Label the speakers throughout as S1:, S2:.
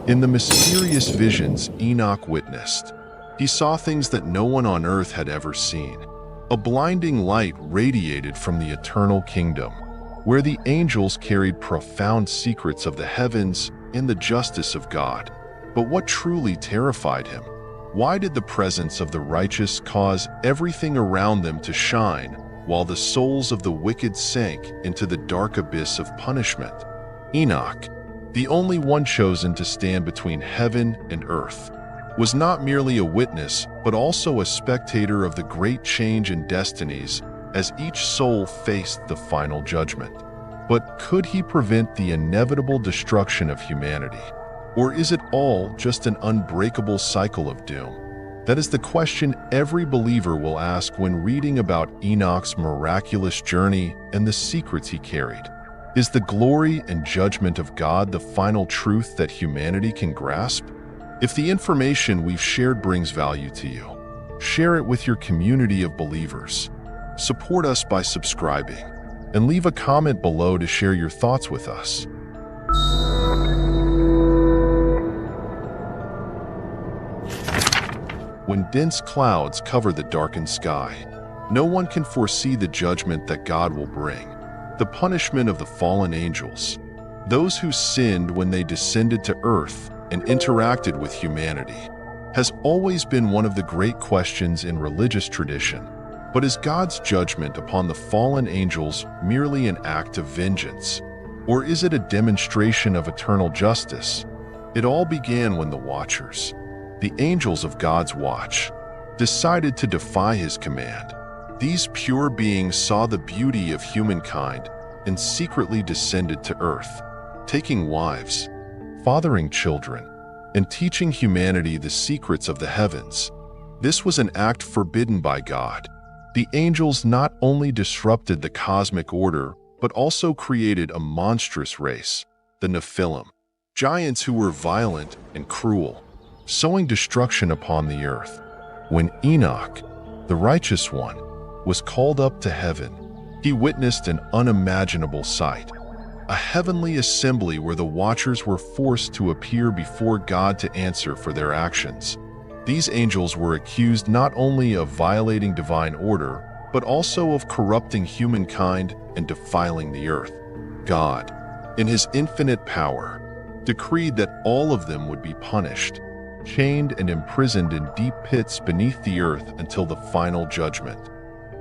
S1: In the mysterious visions Enoch witnessed, he saw things that no one on earth had ever seen. A blinding light radiated from the eternal kingdom, where the angels carried profound secrets of the heavens and the justice of God. But what truly terrified him? Why did the presence of the righteous cause everything around them to shine, while the souls of the wicked sank into the dark abyss of punishment? Enoch, the only one chosen to stand between heaven and earth, was not merely a witness, but also a spectator of the great change in destinies as each soul faced the final judgment. But could he prevent the inevitable destruction of humanity? Or is it all just an unbreakable cycle of doom? That is the question every believer will ask when reading about Enoch's miraculous journey and the secrets he carried. Is the glory and judgment of God the final truth that humanity can grasp? If the information we've shared brings value to you, share it with your community of believers. Support us by subscribing, and leave a comment below to share your thoughts with us. When dense clouds cover the darkened sky, no one can foresee the judgment that God will bring, the punishment of the fallen angels, those who sinned when they descended to earth and interacted with humanity, has always been one of the great questions in religious tradition. But is God's judgment upon the fallen angels merely an act of vengeance, or is it a demonstration of eternal justice? It all began when the Watchers, the angels of God's watch, decided to defy his command. These pure beings saw the beauty of humankind and secretly descended to earth, taking wives, fathering children, and teaching humanity the secrets of the heavens. This was an act forbidden by God. The angels not only disrupted the cosmic order, but also created a monstrous race, the Nephilim, giants who were violent and cruel, sowing destruction upon the earth. When Enoch, the righteous one, was called up to heaven, he witnessed an unimaginable sight. A heavenly assembly where the Watchers were forced to appear before God to answer for their actions. These angels were accused not only of violating divine order, but also of corrupting humankind and defiling the earth. God, in his infinite power, decreed that all of them would be punished, chained and imprisoned in deep pits beneath the earth until the final judgment.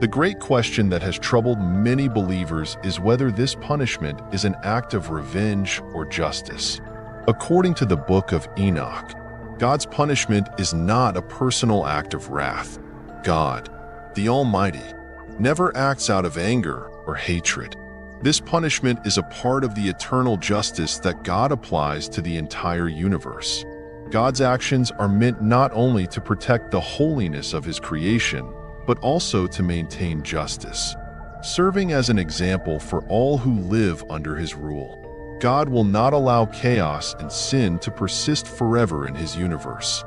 S1: The great question that has troubled many believers is whether this punishment is an act of revenge or justice. According to the book of Enoch, God's punishment is not a personal act of wrath. God, the Almighty, never acts out of anger or hatred. This punishment is a part of the eternal justice that God applies to the entire universe. God's actions are meant not only to protect the holiness of his creation, but also to maintain justice, serving as an example for all who live under his rule. God will not allow chaos and sin to persist forever in his universe.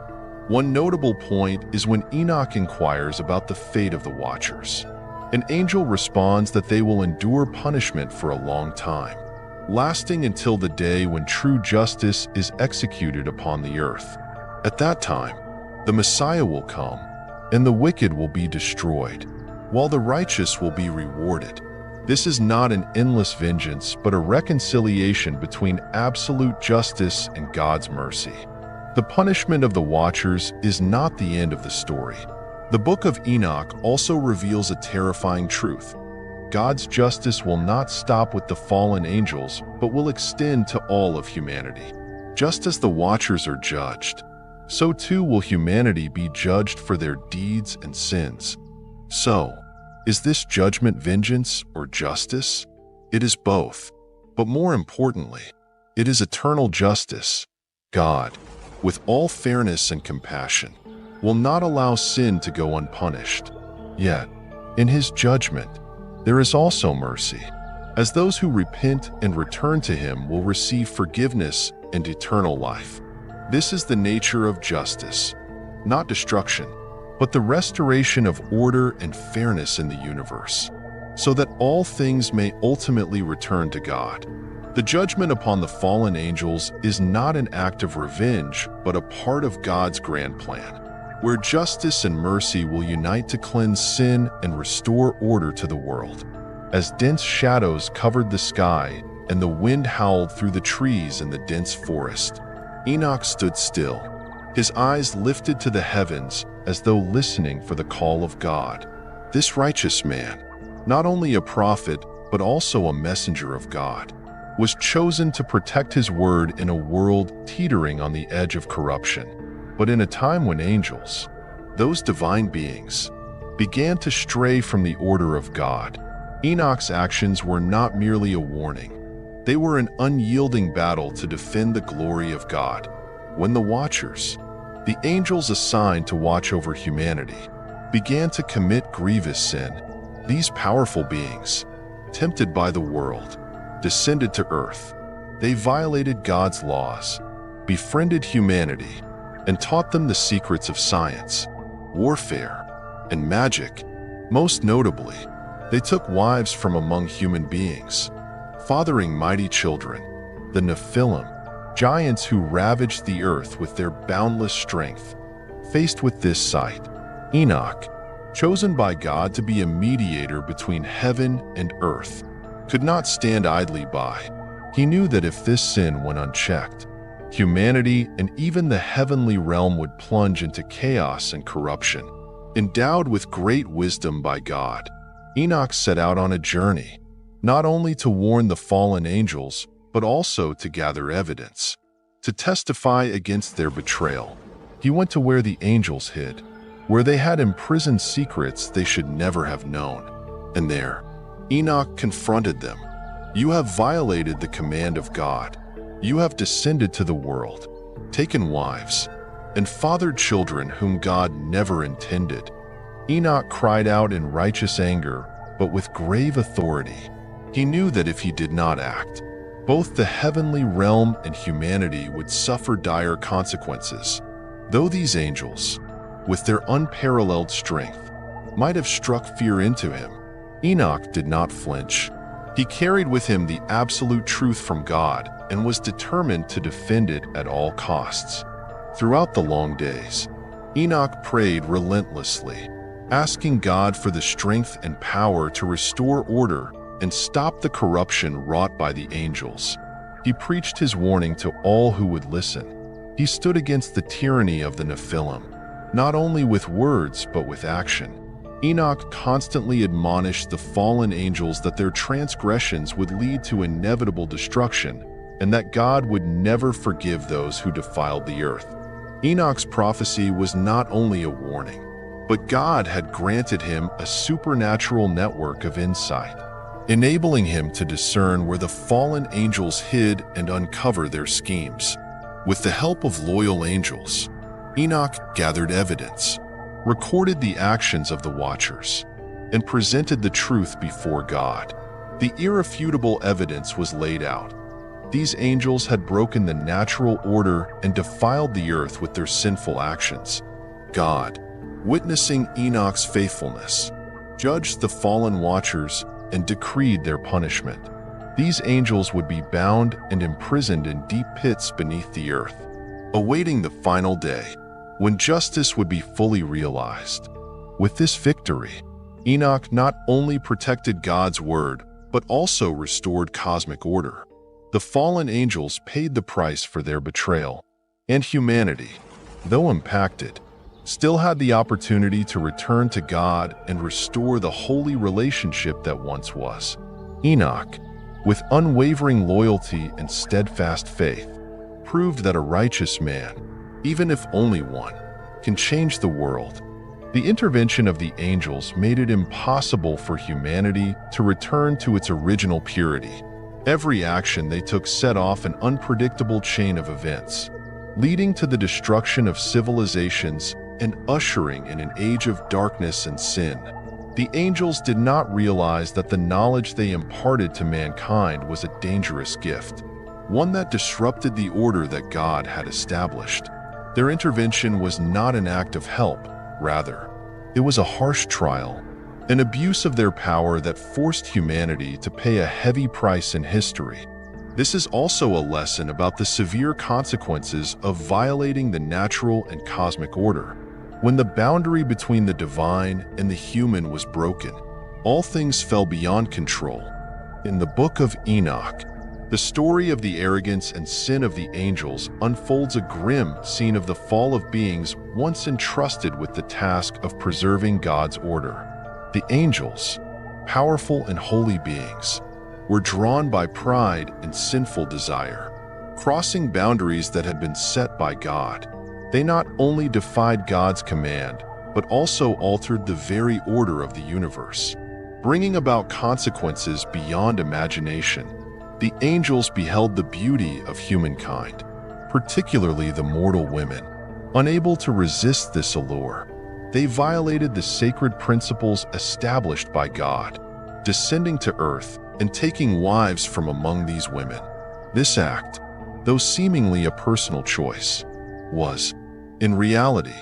S1: One notable point is when Enoch inquires about the fate of the Watchers. An angel responds that they will endure punishment for a long time, lasting until the day when true justice is executed upon the earth. At that time, the Messiah will come, and the wicked will be destroyed, while the righteous will be rewarded. This is not an endless vengeance, but a reconciliation between absolute justice and God's mercy. The punishment of the Watchers is not the end of the story. The book of Enoch also reveals a terrifying truth. God's justice will not stop with the fallen angels, but will extend to all of humanity. Just as the Watchers are judged, so too will humanity be judged for their deeds and sins. So, is this judgment vengeance or justice? It is both. But more importantly, it is eternal justice. God, with all fairness and compassion, will not allow sin to go unpunished. Yet, in his judgment, there is also mercy, as those who repent and return to him will receive forgiveness and eternal life. This is the nature of justice, not destruction, but the restoration of order and fairness in the universe, so that all things may ultimately return to God. The judgment upon the fallen angels is not an act of revenge, but a part of God's grand plan, where justice and mercy will unite to cleanse sin and restore order to the world. As dense shadows covered the sky and the wind howled through the trees in the dense forest, Enoch stood still, his eyes lifted to the heavens as though listening for the call of God. This righteous man, not only a prophet but also a messenger of God, was chosen to protect his word in a world teetering on the edge of corruption. But in a time when angels, those divine beings, began to stray from the order of God, Enoch's actions were not merely a warning. They were an unyielding battle to defend the glory of God. When the Watchers, the angels assigned to watch over humanity, began to commit grievous sin, these powerful beings, tempted by the world, descended to earth. They violated God's laws, befriended humanity, and taught them the secrets of science, warfare, and magic. Most notably, they took wives from among human beings, fathering mighty children, the Nephilim, giants who ravaged the earth with their boundless strength. Faced with this sight, Enoch, chosen by God to be a mediator between heaven and earth, could not stand idly by. He knew that if this sin went unchecked, humanity and even the heavenly realm would plunge into chaos and corruption. Endowed with great wisdom by God, Enoch set out on a journey, not only to warn the fallen angels, but also to gather evidence, to testify against their betrayal. He went to where the angels hid, where they had imprisoned secrets they should never have known. And there, Enoch confronted them. You have violated the command of God. You have descended to the world, taken wives, and fathered children whom God never intended. Enoch cried out in righteous anger, but with grave authority. He knew that if he did not act, both the heavenly realm and humanity would suffer dire consequences. Though these angels, with their unparalleled strength, might have struck fear into him, Enoch did not flinch. He carried with him the absolute truth from God and was determined to defend it at all costs. Throughout the long days, Enoch prayed relentlessly, asking God for the strength and power to restore order and stop the corruption wrought by the angels. He preached his warning to all who would listen. He stood against the tyranny of the Nephilim, not only with words but with action. Enoch constantly admonished the fallen angels that their transgressions would lead to inevitable destruction and that God would never forgive those who defiled the earth. Enoch's prophecy was not only a warning, but God had granted him a supernatural network of insight, enabling him to discern where the fallen angels hid and uncover their schemes. With the help of loyal angels, Enoch gathered evidence, recorded the actions of the Watchers, and presented the truth before God. The irrefutable evidence was laid out. These angels had broken the natural order and defiled the earth with their sinful actions. God, witnessing Enoch's faithfulness, judged the fallen Watchers and decreed their punishment. These angels would be bound and imprisoned in deep pits beneath the earth, awaiting the final day, when justice would be fully realized. With this victory, Enoch not only protected God's word, but also restored cosmic order. The fallen angels paid the price for their betrayal, and humanity, though impacted, still had the opportunity to return to God and restore the holy relationship that once was. Enoch, with unwavering loyalty and steadfast faith, proved that a righteous man, even if only one, can change the world. The intervention of the angels made it impossible for humanity to return to its original purity. Every action they took set off an unpredictable chain of events, leading to the destruction of civilizations and ushering in an age of darkness and sin. The angels did not realize that the knowledge they imparted to mankind was a dangerous gift, one that disrupted the order that God had established. Their intervention was not an act of help, rather, it was a harsh trial, an abuse of their power that forced humanity to pay a heavy price in history. This is also a lesson about the severe consequences of violating the natural and cosmic order. When the boundary between the divine and the human was broken, all things fell beyond control. In the book of Enoch, the story of the arrogance and sin of the angels unfolds a grim scene of the fall of beings once entrusted with the task of preserving God's order. The angels, powerful and holy beings, were drawn by pride and sinful desire. Crossing boundaries that had been set by God, they not only defied God's command, but also altered the very order of the universe, bringing about consequences beyond imagination. The angels beheld the beauty of humankind, particularly the mortal women. Unable to resist this allure, they violated the sacred principles established by God, descending to earth and taking wives from among these women. This act, though seemingly a personal choice, was, in reality,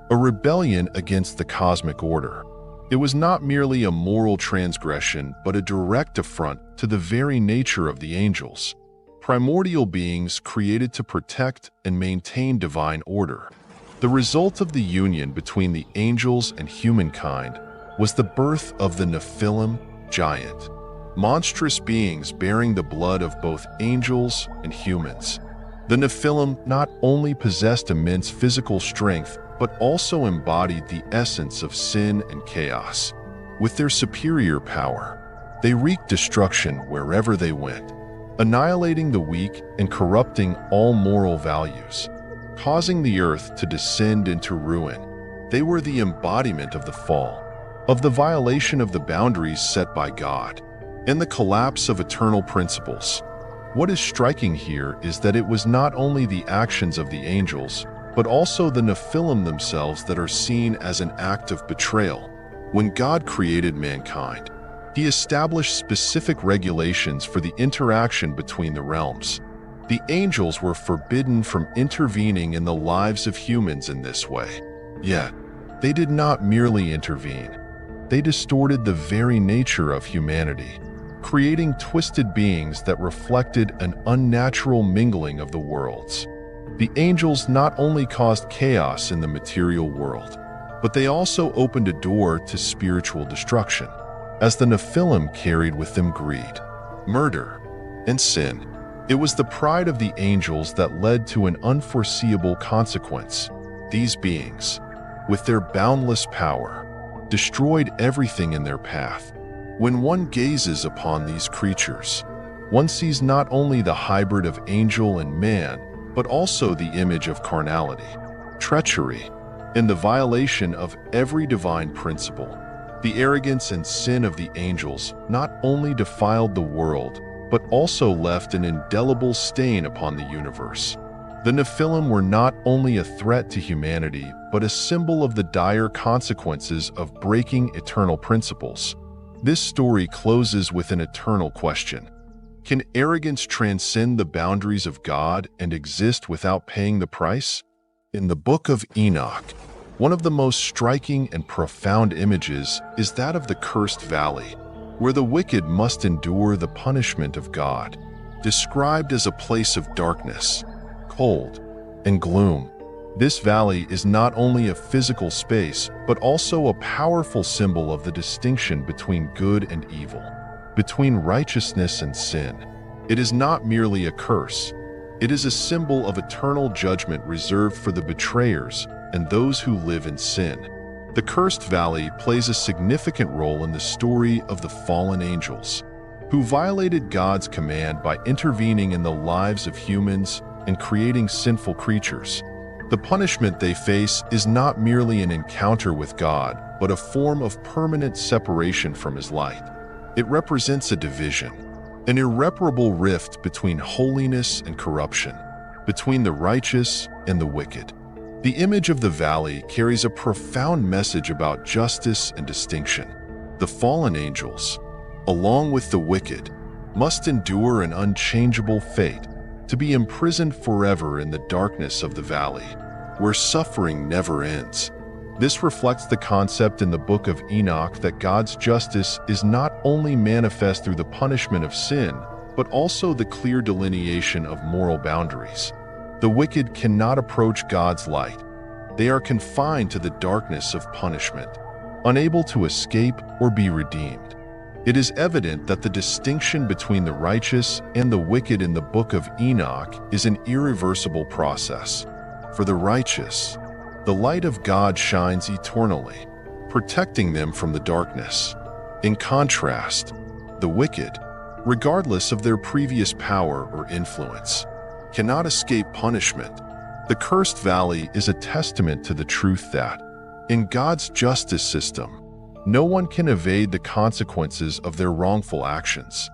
S1: a rebellion against the cosmic order. It was not merely a moral transgression, but a direct affront to the very nature of the angels, primordial beings created to protect and maintain divine order. The result of the union between the angels and humankind was the birth of the Nephilim, giant, monstrous beings bearing the blood of both angels and humans. The Nephilim not only possessed immense physical strength, but also embodied the essence of sin and chaos. With their superior power, they wreaked destruction wherever they went, annihilating the weak and corrupting all moral values, causing the earth to descend into ruin. They were the embodiment of the fall, of the violation of the boundaries set by God, and the collapse of eternal principles. What is striking here is that it was not only the actions of the angels, but also the Nephilim themselves that are seen as an act of betrayal. When God created mankind, He established specific regulations for the interaction between the realms. The angels were forbidden from intervening in the lives of humans in this way. Yet, they did not merely intervene. They distorted the very nature of humanity, creating twisted beings that reflected an unnatural mingling of the worlds. The angels not only caused chaos in the material world, but they also opened a door to spiritual destruction, as the Nephilim carried with them greed, murder, and sin. It was the pride of the angels that led to an unforeseeable consequence. These beings, with their boundless power, destroyed everything in their path. When one gazes upon these creatures, one sees not only the hybrid of angel and man, but also the image of carnality, treachery, and the violation of every divine principle. The arrogance and sin of the angels not only defiled the world, but also left an indelible stain upon the universe. The Nephilim were not only a threat to humanity, but a symbol of the dire consequences of breaking eternal principles. This story closes with an eternal question. Can arrogance transcend the boundaries of God and exist without paying the price? In the book of Enoch, one of the most striking and profound images is that of the cursed valley, where the wicked must endure the punishment of God. Described as a place of darkness, cold, and gloom, this valley is not only a physical space, but also a powerful symbol of the distinction between good and evil, between righteousness and sin. It is not merely a curse. It is a symbol of eternal judgment reserved for the betrayers and those who live in sin. The cursed valley plays a significant role in the story of the fallen angels, who violated God's command by intervening in the lives of humans and creating sinful creatures. The punishment they face is not merely an encounter with God, but a form of permanent separation from His light. It represents a division, an irreparable rift between holiness and corruption, between the righteous and the wicked. The image of the valley carries a profound message about justice and distinction. The fallen angels, along with the wicked, must endure an unchangeable fate, to be imprisoned forever in the darkness of the valley, where suffering never ends. This reflects the concept in the book of Enoch that God's justice is not only manifest through the punishment of sin, but also the clear delineation of moral boundaries. The wicked cannot approach God's light. They are confined to the darkness of punishment, unable to escape or be redeemed. It is evident that the distinction between the righteous and the wicked in the book of Enoch is an irreversible process. For the righteous, the light of God shines eternally, protecting them from the darkness. In contrast, the wicked, regardless of their previous power or influence, cannot escape punishment. The cursed valley is a testament to the truth that, in God's justice system, no one can evade the consequences of their wrongful actions.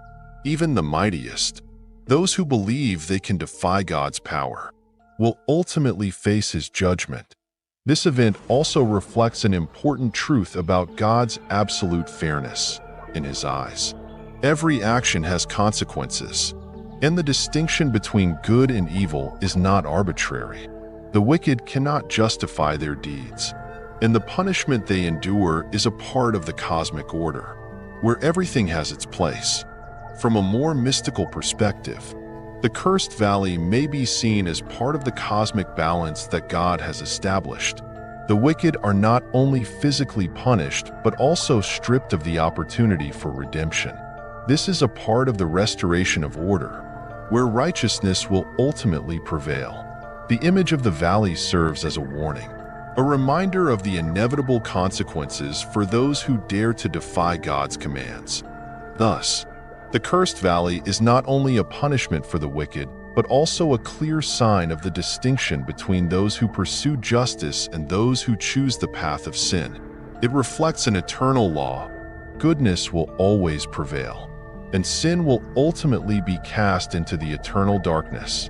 S1: Even the mightiest, those who believe they can defy God's power, will ultimately face His judgment. This event also reflects an important truth about God's absolute fairness. In His eyes, every action has consequences, and the distinction between good and evil is not arbitrary. The wicked cannot justify their deeds, and the punishment they endure is a part of the cosmic order, where everything has its place. From a more mystical perspective, the cursed valley may be seen as part of the cosmic balance that God has established. The wicked are not only physically punished, but also stripped of the opportunity for redemption. This is a part of the restoration of order, where righteousness will ultimately prevail. The image of the valley serves as a warning, a reminder of the inevitable consequences for those who dare to defy God's commands. Thus, the cursed valley is not only a punishment for the wicked, but also a clear sign of the distinction between those who pursue justice and those who choose the path of sin. It reflects an eternal law. Goodness will always prevail, and sin will ultimately be cast into the eternal darkness.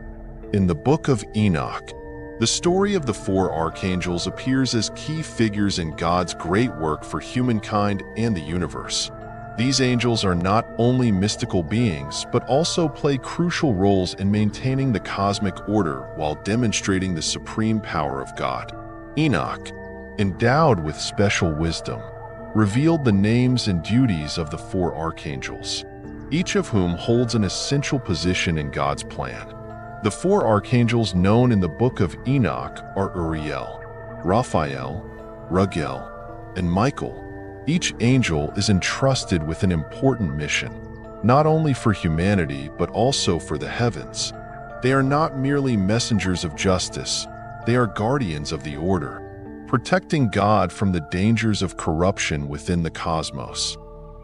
S1: In the book of Enoch, the story of the four archangels appears as key figures in God's great work for humankind and the universe. These angels are not only mystical beings, but also play crucial roles in maintaining the cosmic order while demonstrating the supreme power of God. Enoch, endowed with special wisdom, revealed the names and duties of the four archangels, each of whom holds an essential position in God's plan. The four archangels known in the book of Enoch are Uriel, Raphael, Raguel, and Michael. Each angel is entrusted with an important mission, not only for humanity but also for the heavens. They are not merely messengers of justice, they are guardians of the order, protecting God from the dangers of corruption within the cosmos.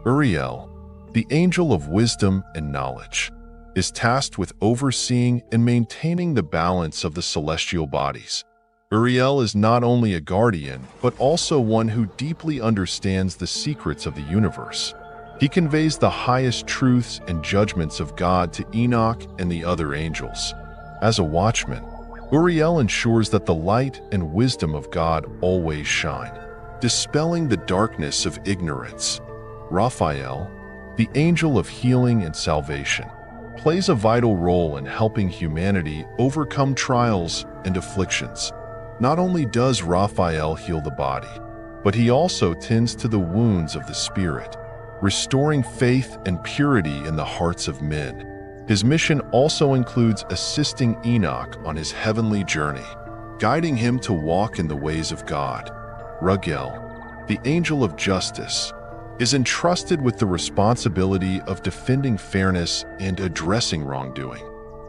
S1: Uriel, the angel of wisdom and knowledge, is tasked with overseeing and maintaining the balance of the celestial bodies. Uriel is not only a guardian, but also one who deeply understands the secrets of the universe. He conveys the highest truths and judgments of God to Enoch and the other angels. As a watchman, Uriel ensures that the light and wisdom of God always shine, dispelling the darkness of ignorance. Raphael, the angel of healing and salvation, plays a vital role in helping humanity overcome trials and afflictions. Not only does Raphael heal the body, but he also tends to the wounds of the spirit, restoring faith and purity in the hearts of men. His mission also includes assisting Enoch on his heavenly journey, guiding him to walk in the ways of God. Raguel, the angel of justice, is entrusted with the responsibility of defending fairness and addressing wrongdoing.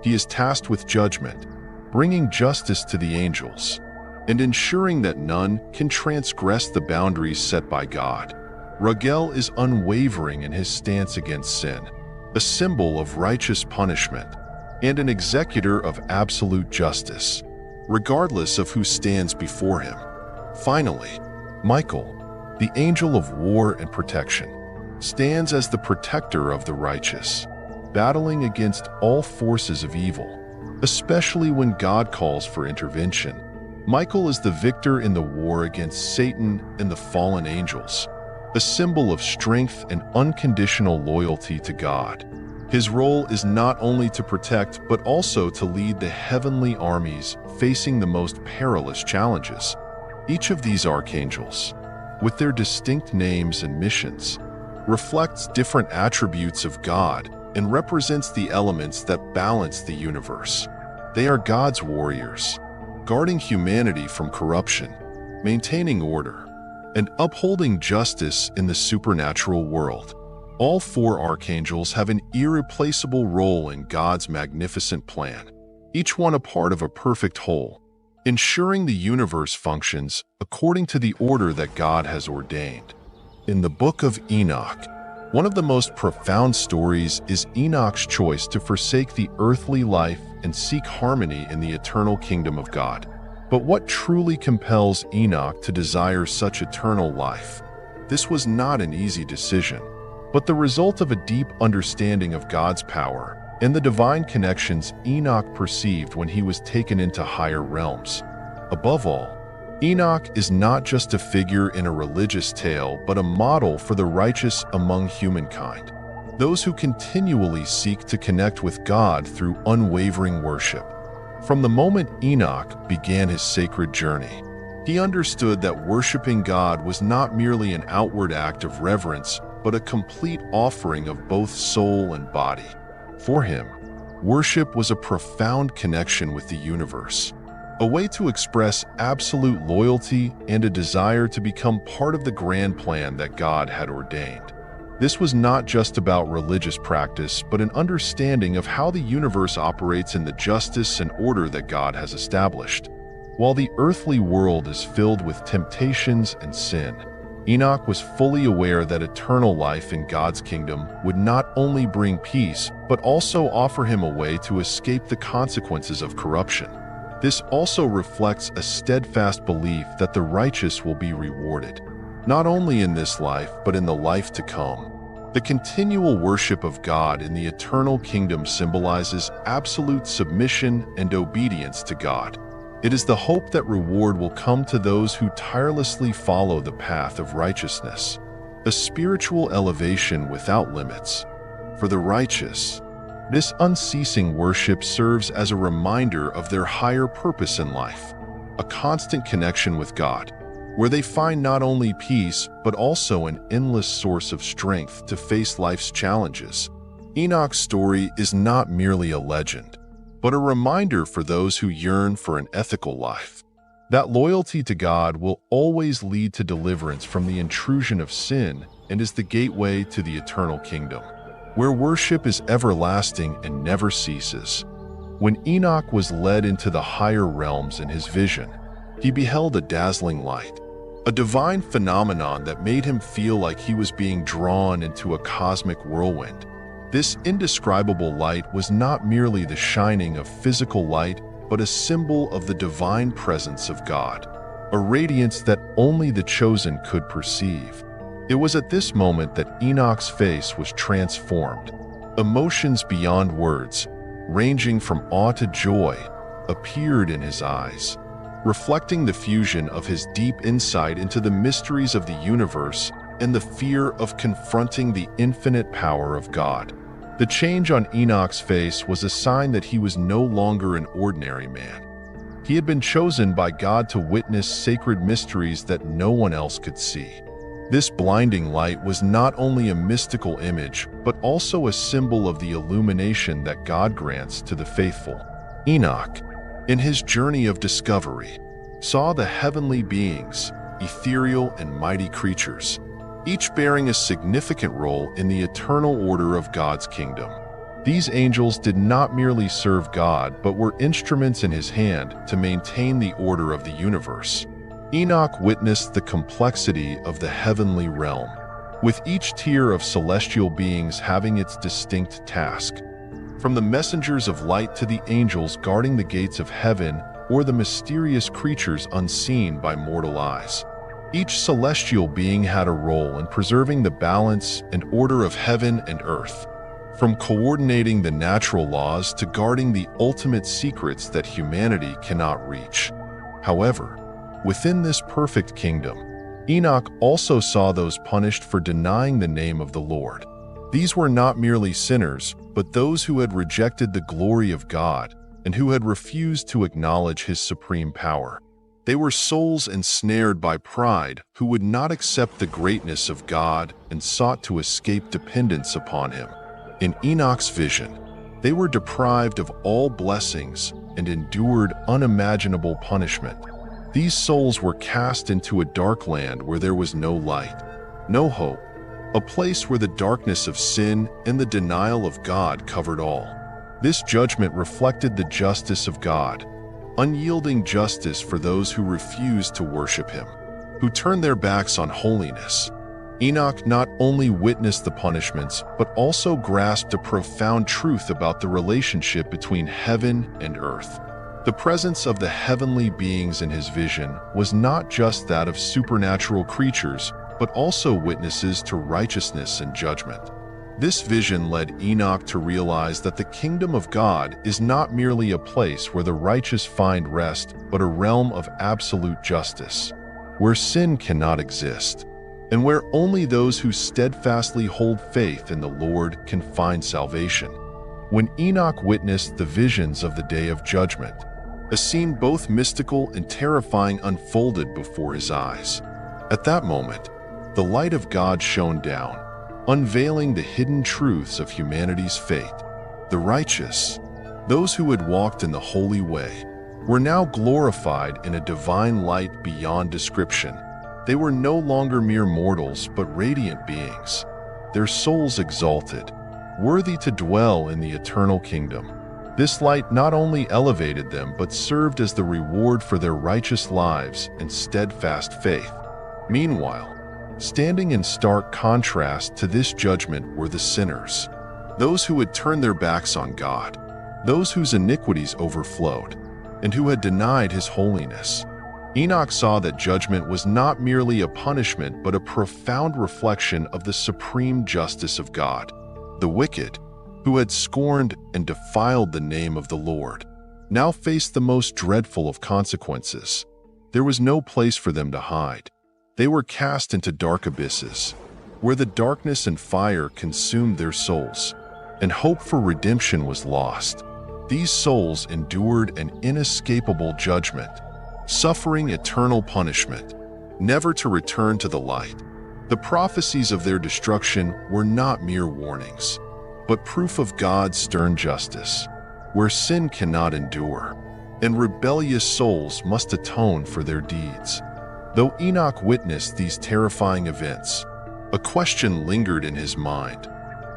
S1: He is tasked with judgment, bringing justice to the angels, and ensuring that none can transgress the boundaries set by God. Raguel is unwavering in his stance against sin, a symbol of righteous punishment, and an executor of absolute justice, regardless of who stands before him. Finally, Michael, the angel of war and protection, stands as the protector of the righteous, battling against all forces of evil, especially when God calls for intervention. Michael is the victor in the war against Satan and the fallen angels, a symbol of strength and unconditional loyalty to God. His role is not only to protect but also to lead the heavenly armies facing the most perilous challenges. Each of these archangels, with their distinct names and missions, reflects different attributes of God and represents the elements that balance the universe. They are God's warriors, guarding humanity from corruption, maintaining order, and upholding justice in the supernatural world. All four archangels have an irreplaceable role in God's magnificent plan, each one a part of a perfect whole, ensuring the universe functions according to the order that God has ordained. In the book of Enoch, one of the most profound stories is Enoch's choice to forsake the earthly life and seek harmony in the eternal kingdom of God. But what truly compels Enoch to desire such eternal life? This was not an easy decision, but the result of a deep understanding of God's power and the divine connections Enoch perceived when he was taken into higher realms. Above all, Enoch is not just a figure in a religious tale, but a model for the righteous among humankind, those who continually seek to connect with God through unwavering worship. From the moment Enoch began his sacred journey, he understood that worshiping God was not merely an outward act of reverence, but a complete offering of both soul and body. For him, worship was a profound connection with the universe, a way to express absolute loyalty and a desire to become part of the grand plan that God had ordained. This was not just about religious practice, but an understanding of how the universe operates in the justice and order that God has established. While the earthly world is filled with temptations and sin, Enoch was fully aware that eternal life in God's kingdom would not only bring peace, but also offer him a way to escape the consequences of corruption. This also reflects a steadfast belief that the righteous will be rewarded, not only in this life, but in the life to come. The continual worship of God in the eternal kingdom symbolizes absolute submission and obedience to God. It is the hope that reward will come to those who tirelessly follow the path of righteousness, a spiritual elevation without limits. For the righteous, this unceasing worship serves as a reminder of their higher purpose in life, a constant connection with God, where they find not only peace, but also an endless source of strength to face life's challenges. Enoch's story is not merely a legend, but a reminder for those who yearn for an ethical life, that loyalty to God will always lead to deliverance from the intrusion of sin and is the gateway to the eternal kingdom, where worship is everlasting and never ceases. When Enoch was led into the higher realms in his vision, he beheld a dazzling light, a divine phenomenon that made him feel like he was being drawn into a cosmic whirlwind. This indescribable light was not merely the shining of physical light, but a symbol of the divine presence of God, a radiance that only the chosen could perceive. It was at this moment that Enoch's face was transformed. Emotions beyond words, ranging from awe to joy, appeared in his eyes, reflecting the fusion of his deep insight into the mysteries of the universe and the fear of confronting the infinite power of God. The change on Enoch's face was a sign that he was no longer an ordinary man. He had been chosen by God to witness sacred mysteries that no one else could see. This blinding light was not only a mystical image, but also a symbol of the illumination that God grants to the faithful. Enoch, in his journey of discovery, saw the heavenly beings, ethereal and mighty creatures, each bearing a significant role in the eternal order of God's kingdom. These angels did not merely serve God, but were instruments in his hand to maintain the order of the universe. Enoch witnessed the complexity of the heavenly realm, with each tier of celestial beings having its distinct task. From the messengers of light to the angels guarding the gates of heaven, or the mysterious creatures unseen by mortal eyes. Each celestial being had a role in preserving the balance and order of heaven and earth, from coordinating the natural laws to guarding the ultimate secrets that humanity cannot reach. However, within this perfect kingdom, Enoch also saw those punished for denying the name of the Lord. These were not merely sinners, but those who had rejected the glory of God and who had refused to acknowledge his supreme power. They were souls ensnared by pride who would not accept the greatness of God and sought to escape dependence upon him. In Enoch's vision, they were deprived of all blessings and endured unimaginable punishment. These souls were cast into a dark land where there was no light, no hope, a place where the darkness of sin and the denial of God covered all. This judgment reflected the justice of God, unyielding justice for those who refused to worship Him, who turned their backs on holiness. Enoch not only witnessed the punishments, but also grasped a profound truth about the relationship between heaven and earth. The presence of the heavenly beings in his vision was not just that of supernatural creatures, but also witnesses to righteousness and judgment. This vision led Enoch to realize that the kingdom of God is not merely a place where the righteous find rest, but a realm of absolute justice, where sin cannot exist, and where only those who steadfastly hold faith in the Lord can find salvation. When Enoch witnessed the visions of the day of judgment, a scene both mystical and terrifying unfolded before his eyes. At that moment, the light of God shone down, unveiling the hidden truths of humanity's fate. The righteous, those who had walked in the holy way, were now glorified in a divine light beyond description. They were no longer mere mortals, but radiant beings, their souls exalted, worthy to dwell in the eternal kingdom. This light not only elevated them, but served as the reward for their righteous lives and steadfast faith. Meanwhile, standing in stark contrast to this judgment were the sinners, those who had turned their backs on God, those whose iniquities overflowed, and who had denied His holiness. Enoch saw that judgment was not merely a punishment, but a profound reflection of the supreme justice of God. The wicked, who had scorned and defiled the name of the Lord, now faced the most dreadful of consequences. There was no place for them to hide. They were cast into dark abysses, where the darkness and fire consumed their souls, and hope for redemption was lost. These souls endured an inescapable judgment, suffering eternal punishment, never to return to the light. The prophecies of their destruction were not mere warnings, but proof of God's stern justice, where sin cannot endure, and rebellious souls must atone for their deeds. Though Enoch witnessed these terrifying events, a question lingered in his mind.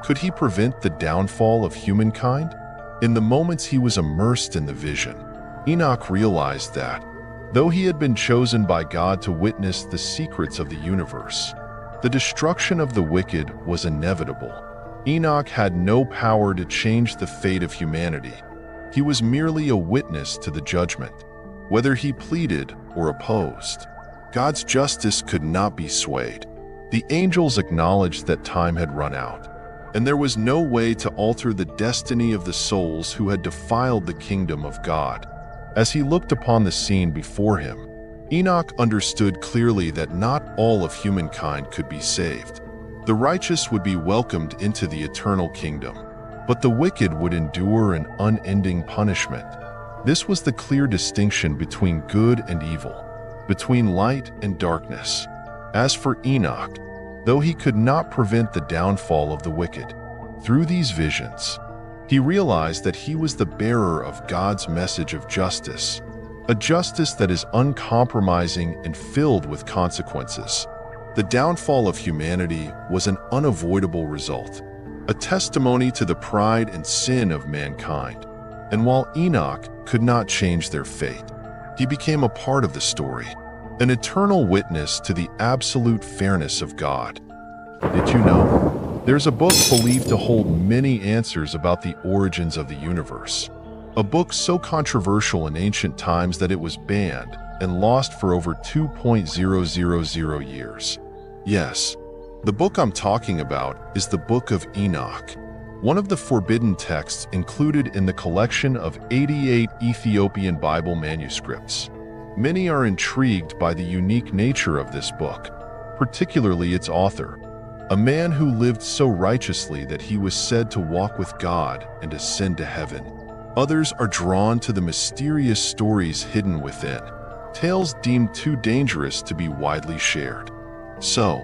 S1: Could he prevent the downfall of humankind? In the moments he was immersed in the vision, Enoch realized that, though he had been chosen by God to witness the secrets of the universe, the destruction of the wicked was inevitable. Enoch had no power to change the fate of humanity. He was merely a witness to the judgment. Whether he pleaded or opposed, God's justice could not be swayed. The angels acknowledged that time had run out, and there was no way to alter the destiny of the souls who had defiled the kingdom of God. As he looked upon the scene before him, Enoch understood clearly that not all of humankind could be saved. The righteous would be welcomed into the eternal kingdom, but the wicked would endure an unending punishment. This was the clear distinction between good and evil, between light and darkness. As for Enoch, though he could not prevent the downfall of the wicked, through these visions, he realized that he was the bearer of God's message of justice, a justice that is uncompromising and filled with consequences. The downfall of humanity was an unavoidable result, a testimony to the pride and sin of mankind. And while Enoch could not change their fate, he became a part of the story, an eternal witness to the absolute fairness of God. Did you know? There's a book believed to hold many answers about the origins of the universe. A book so controversial in ancient times that it was banned and lost for over 2,000 years. Yes, the book I'm talking about is the Book of Enoch, one of the forbidden texts included in the collection of 88 Ethiopian Bible manuscripts. Many are intrigued by the unique nature of this book, particularly its author, a man who lived so righteously that he was said to walk with God and ascend to heaven. Others are drawn to the mysterious stories hidden within, tales deemed too dangerous to be widely shared. So,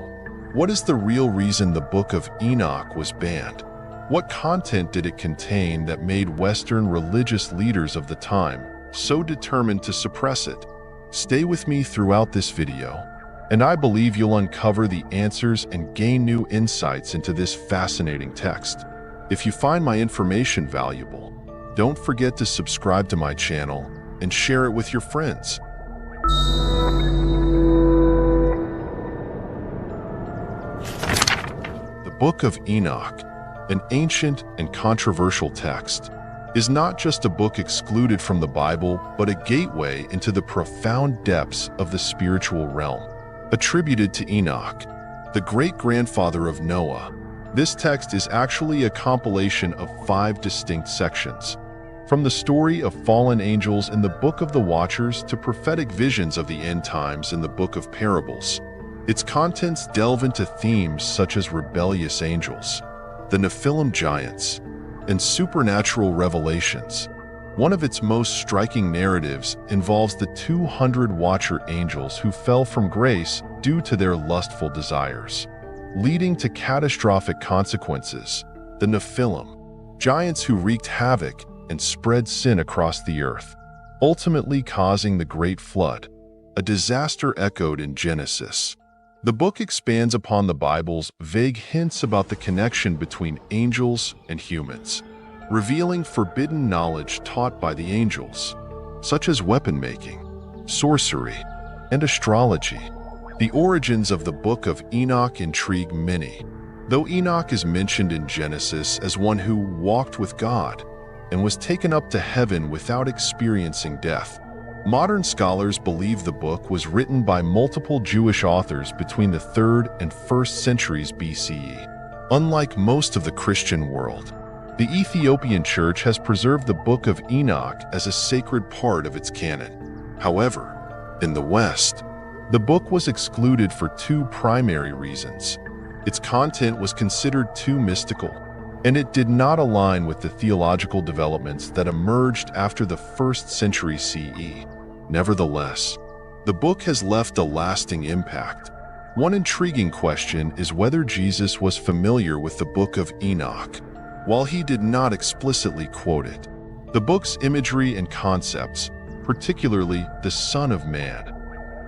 S1: what is the real reason the Book of Enoch was banned? What content did it contain that made Western religious leaders of the time so determined to suppress it? Stay with me throughout this video, and I believe you'll uncover the answers and gain new insights into this fascinating text. If you find my information valuable, don't forget to subscribe to my channel and share it with your friends. The Book of Enoch, an ancient and controversial text, is not just a book excluded from the Bible, but a gateway into the profound depths of the spiritual realm. Attributed to Enoch, the great-grandfather of Noah, this text is actually a compilation of 5 distinct sections. From the story of fallen angels in the Book of the Watchers to prophetic visions of the end times in the Book of Parables, its contents delve into themes such as rebellious angels, the Nephilim giants, and supernatural revelations. One of its most striking narratives involves the 200 Watcher angels who fell from grace due to their lustful desires, leading to catastrophic consequences. The Nephilim, giants who wreaked havoc and spread sin across the earth, ultimately causing the Great Flood, a disaster echoed in Genesis. The book expands upon the Bible's vague hints about the connection between angels and humans, revealing forbidden knowledge taught by the angels, such as weapon-making, sorcery, and astrology. The origins of the Book of Enoch intrigue many. Though Enoch is mentioned in Genesis as one who walked with God and was taken up to heaven without experiencing death, modern scholars believe the book was written by multiple Jewish authors between the 3rd and 1st centuries BCE. Unlike most of the Christian world, the Ethiopian Church has preserved the Book of Enoch as a sacred part of its canon. However, in the West, the book was excluded for 2 primary reasons. Its content was considered too mystical, and it did not align with the theological developments that emerged after the 1st century CE. Nevertheless, the book has left a lasting impact. One intriguing question is whether Jesus was familiar with the Book of Enoch. While he did not explicitly quote it, the book's imagery and concepts, particularly the Son of Man,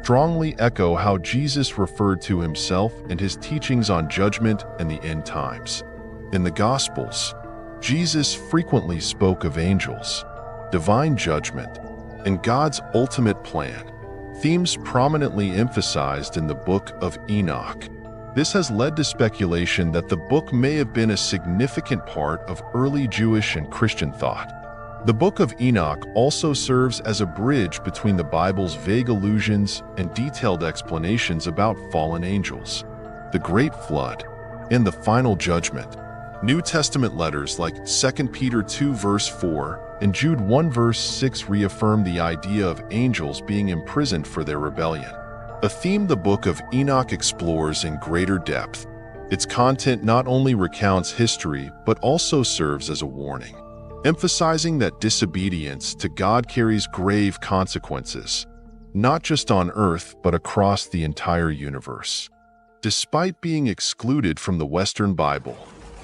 S1: strongly echo how Jesus referred to himself and his teachings on judgment and the end times. In the Gospels, Jesus frequently spoke of angels, divine judgment, and God's ultimate plan, themes prominently emphasized in the Book of Enoch. This has led to speculation that the book may have been a significant part of early Jewish and Christian thought. The Book of Enoch also serves as a bridge between the Bible's vague allusions and detailed explanations about fallen angels, the Great Flood, and the Final Judgment. New Testament letters like 2 Peter 2 verse 4 and Jude 1 verse 6 reaffirm the idea of angels being imprisoned for their rebellion, a theme the Book of Enoch explores in greater depth. Its content not only recounts history but also serves as a warning, emphasizing that disobedience to God carries grave consequences, not just on earth but across the entire universe. Despite being excluded from the Western Bible,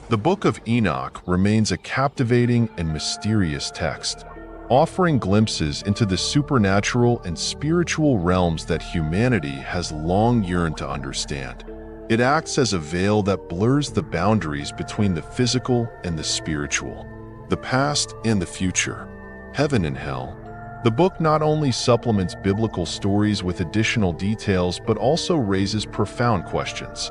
S1: the Book of Enoch remains a captivating and mysterious text, offering glimpses into the supernatural and spiritual realms that humanity has long yearned to understand. It acts as a veil that blurs the boundaries between the physical and the spiritual, the past and the future, heaven and hell. The book not only supplements biblical stories with additional details but also raises profound questions.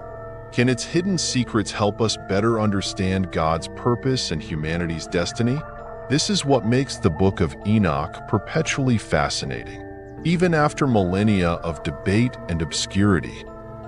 S1: Can its hidden secrets help us better understand God's purpose and humanity's destiny? This is what makes the Book of Enoch perpetually fascinating, even after millennia of debate and obscurity.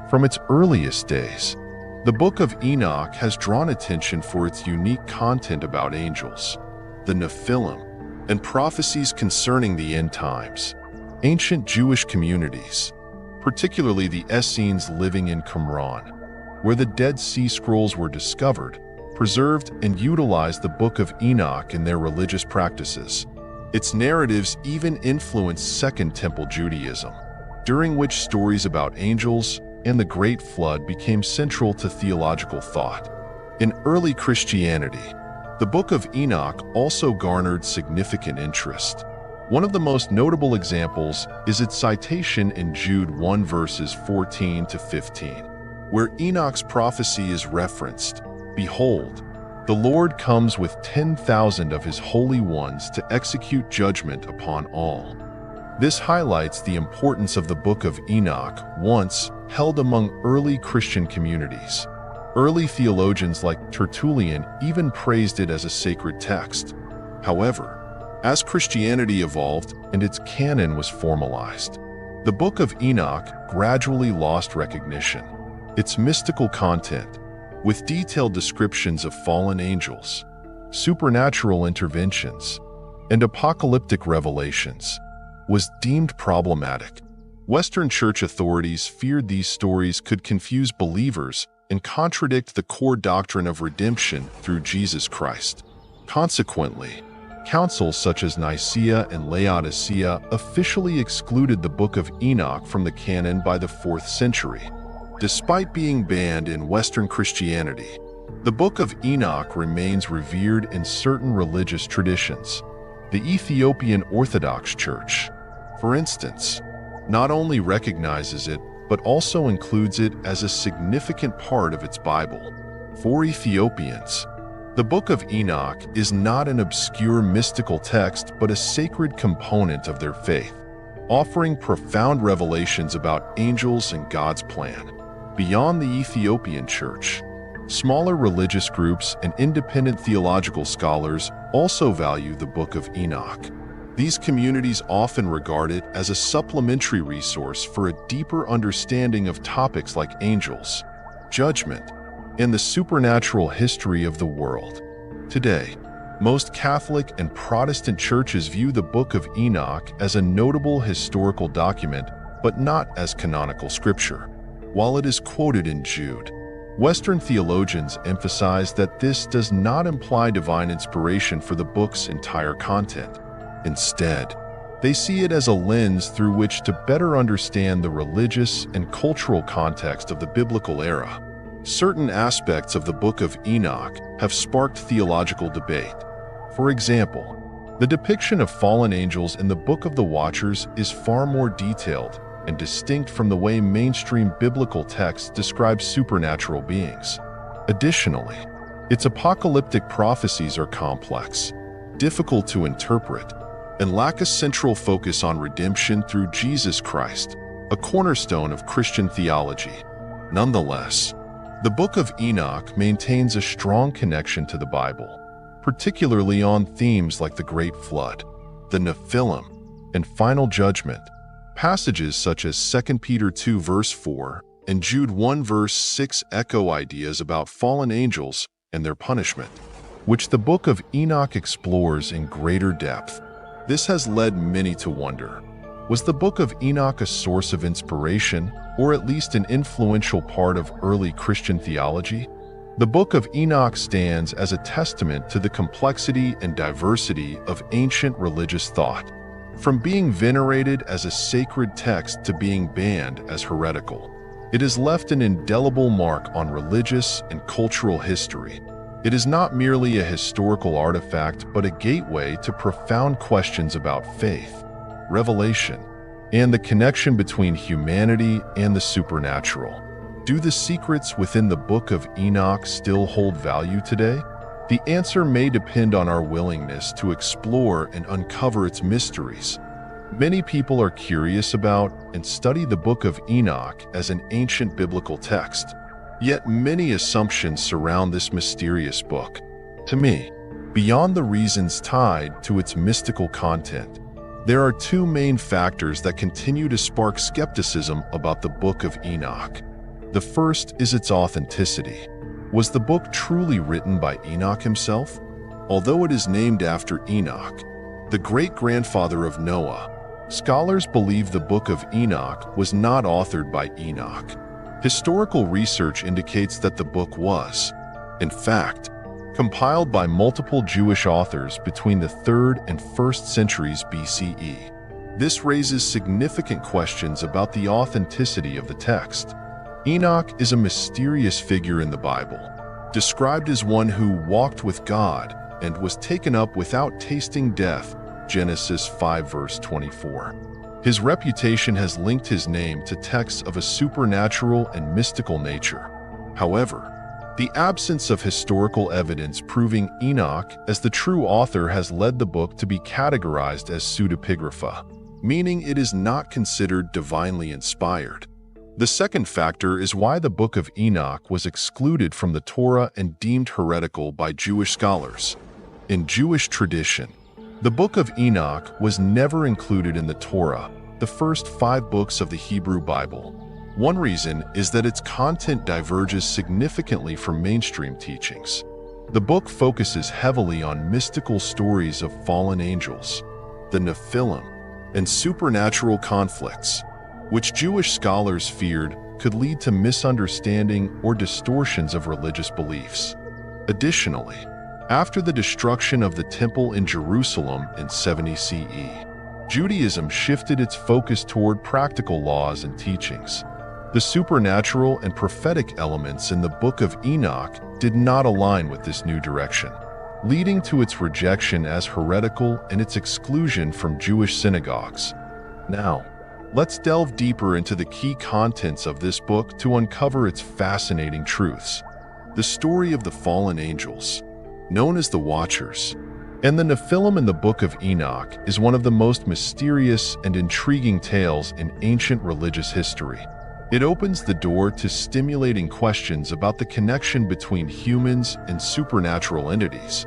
S1: From its earliest days, the Book of Enoch has drawn attention for its unique content about angels, the Nephilim, and prophecies concerning the end times. Ancient Jewish communities, particularly the Essenes living in Qumran, where the Dead Sea Scrolls were discovered, preserved and utilized the Book of Enoch in their religious practices. Its narratives even influenced Second Temple Judaism, during which stories about angels and the Great Flood became central to theological thought. In early Christianity, the Book of Enoch also garnered significant interest. One of the most notable examples is its citation in Jude 1 verses 14 to 15, where Enoch's prophecy is referenced. "Behold, the Lord comes with 10,000 of his holy ones to execute judgment upon all." This highlights the importance of the Book of Enoch, once held among early Christian communities. Early theologians like Tertullian even praised it as a sacred text. However, as Christianity evolved and its canon was formalized, the Book of Enoch gradually lost recognition. Its mystical content, with detailed descriptions of fallen angels, supernatural interventions, and apocalyptic revelations, was deemed problematic. Western church authorities feared these stories could confuse believers and contradict the core doctrine of redemption through Jesus Christ. Consequently, councils such as Nicaea and Laodicea officially excluded the Book of Enoch from the canon by the 4th century. Despite being banned in Western Christianity, the Book of Enoch remains revered in certain religious traditions. The Ethiopian Orthodox Church, for instance, not only recognizes it, but also includes it as a significant part of its Bible. For Ethiopians, the Book of Enoch is not an obscure mystical text but a sacred component of their faith, offering profound revelations about angels and God's plan. Beyond the Ethiopian Church, smaller religious groups and independent theological scholars also value the Book of Enoch. These communities often regard it as a supplementary resource for a deeper understanding of topics like angels, judgment, and the supernatural history of the world. Today, most Catholic and Protestant churches view the Book of Enoch as a notable historical document, but not as canonical scripture. While it is quoted in Jude, Western theologians emphasize that this does not imply divine inspiration for the book's entire content. Instead, they see it as a lens through which to better understand the religious and cultural context of the biblical era. Certain aspects of the Book of Enoch have sparked theological debate. For example, the depiction of fallen angels in the Book of the Watchers is far more detailed and distinct from the way mainstream biblical texts describe supernatural beings. Additionally, its apocalyptic prophecies are complex, difficult to interpret, and lack a central focus on redemption through Jesus Christ, a cornerstone of Christian theology. Nonetheless, the Book of Enoch maintains a strong connection to the Bible, particularly on themes like the Great Flood, the Nephilim, and Final Judgment. Passages such as 2 Peter 2 verse 4 and Jude 1 verse 6 echo ideas about fallen angels and their punishment, which the Book of Enoch explores in greater depth. This has led many to wonder, was the Book of Enoch a source of inspiration, or at least an influential part of early Christian theology? The Book of Enoch stands as a testament to the complexity and diversity of ancient religious thought, from being venerated as a sacred text to being banned as heretical. It has left an indelible mark on religious and cultural history. It is not merely a historical artifact, but a gateway to profound questions about faith, revelation, and the connection between humanity and the supernatural. Do the secrets within the Book of Enoch still hold value today? The answer may depend on our willingness to explore and uncover its mysteries. Many people are curious about and study the Book of Enoch as an ancient biblical text. Yet many assumptions surround this mysterious book. To me, beyond the reasons tied to its mystical content, there are two main factors that continue to spark skepticism about the Book of Enoch. The first is its authenticity. Was the book truly written by Enoch himself? Although it is named after Enoch, the great-grandfather of Noah, scholars believe the Book of Enoch was not authored by Enoch. Historical research indicates that the book was, in fact, compiled by multiple Jewish authors between the 3rd and 1st centuries BCE. This raises significant questions about the authenticity of the text. Enoch is a mysterious figure in the Bible. described as one who walked with God and was taken up without tasting death, Genesis 5 verse 24. His reputation has linked his name to texts of a supernatural and mystical nature. However, the absence of historical evidence proving Enoch as the true author has led the book to be categorized as pseudepigrapha, meaning it is not considered divinely inspired. The second factor is why the Book of Enoch was excluded from the Torah and deemed heretical by Jewish scholars. In Jewish tradition, the Book of Enoch was never included in the Torah, the first 5 books of the Hebrew Bible. One reason is that its content diverges significantly from mainstream teachings. The book focuses heavily on mystical stories of fallen angels, the Nephilim, and supernatural conflicts, which Jewish scholars feared could lead to misunderstanding or distortions of religious beliefs. Additionally, after the destruction of the Temple in Jerusalem in 70 CE, Judaism shifted its focus toward practical laws and teachings. The supernatural and prophetic elements in the Book of Enoch did not align with this new direction, leading to its rejection as heretical and its exclusion from Jewish synagogues. Now, let's delve deeper into the key contents of this book to uncover its fascinating truths. The story of the fallen angels, known as the Watchers, and the Nephilim in the Book of Enoch is one of the most mysterious and intriguing tales in ancient religious history. It opens the door to stimulating questions about the connection between humans and supernatural entities,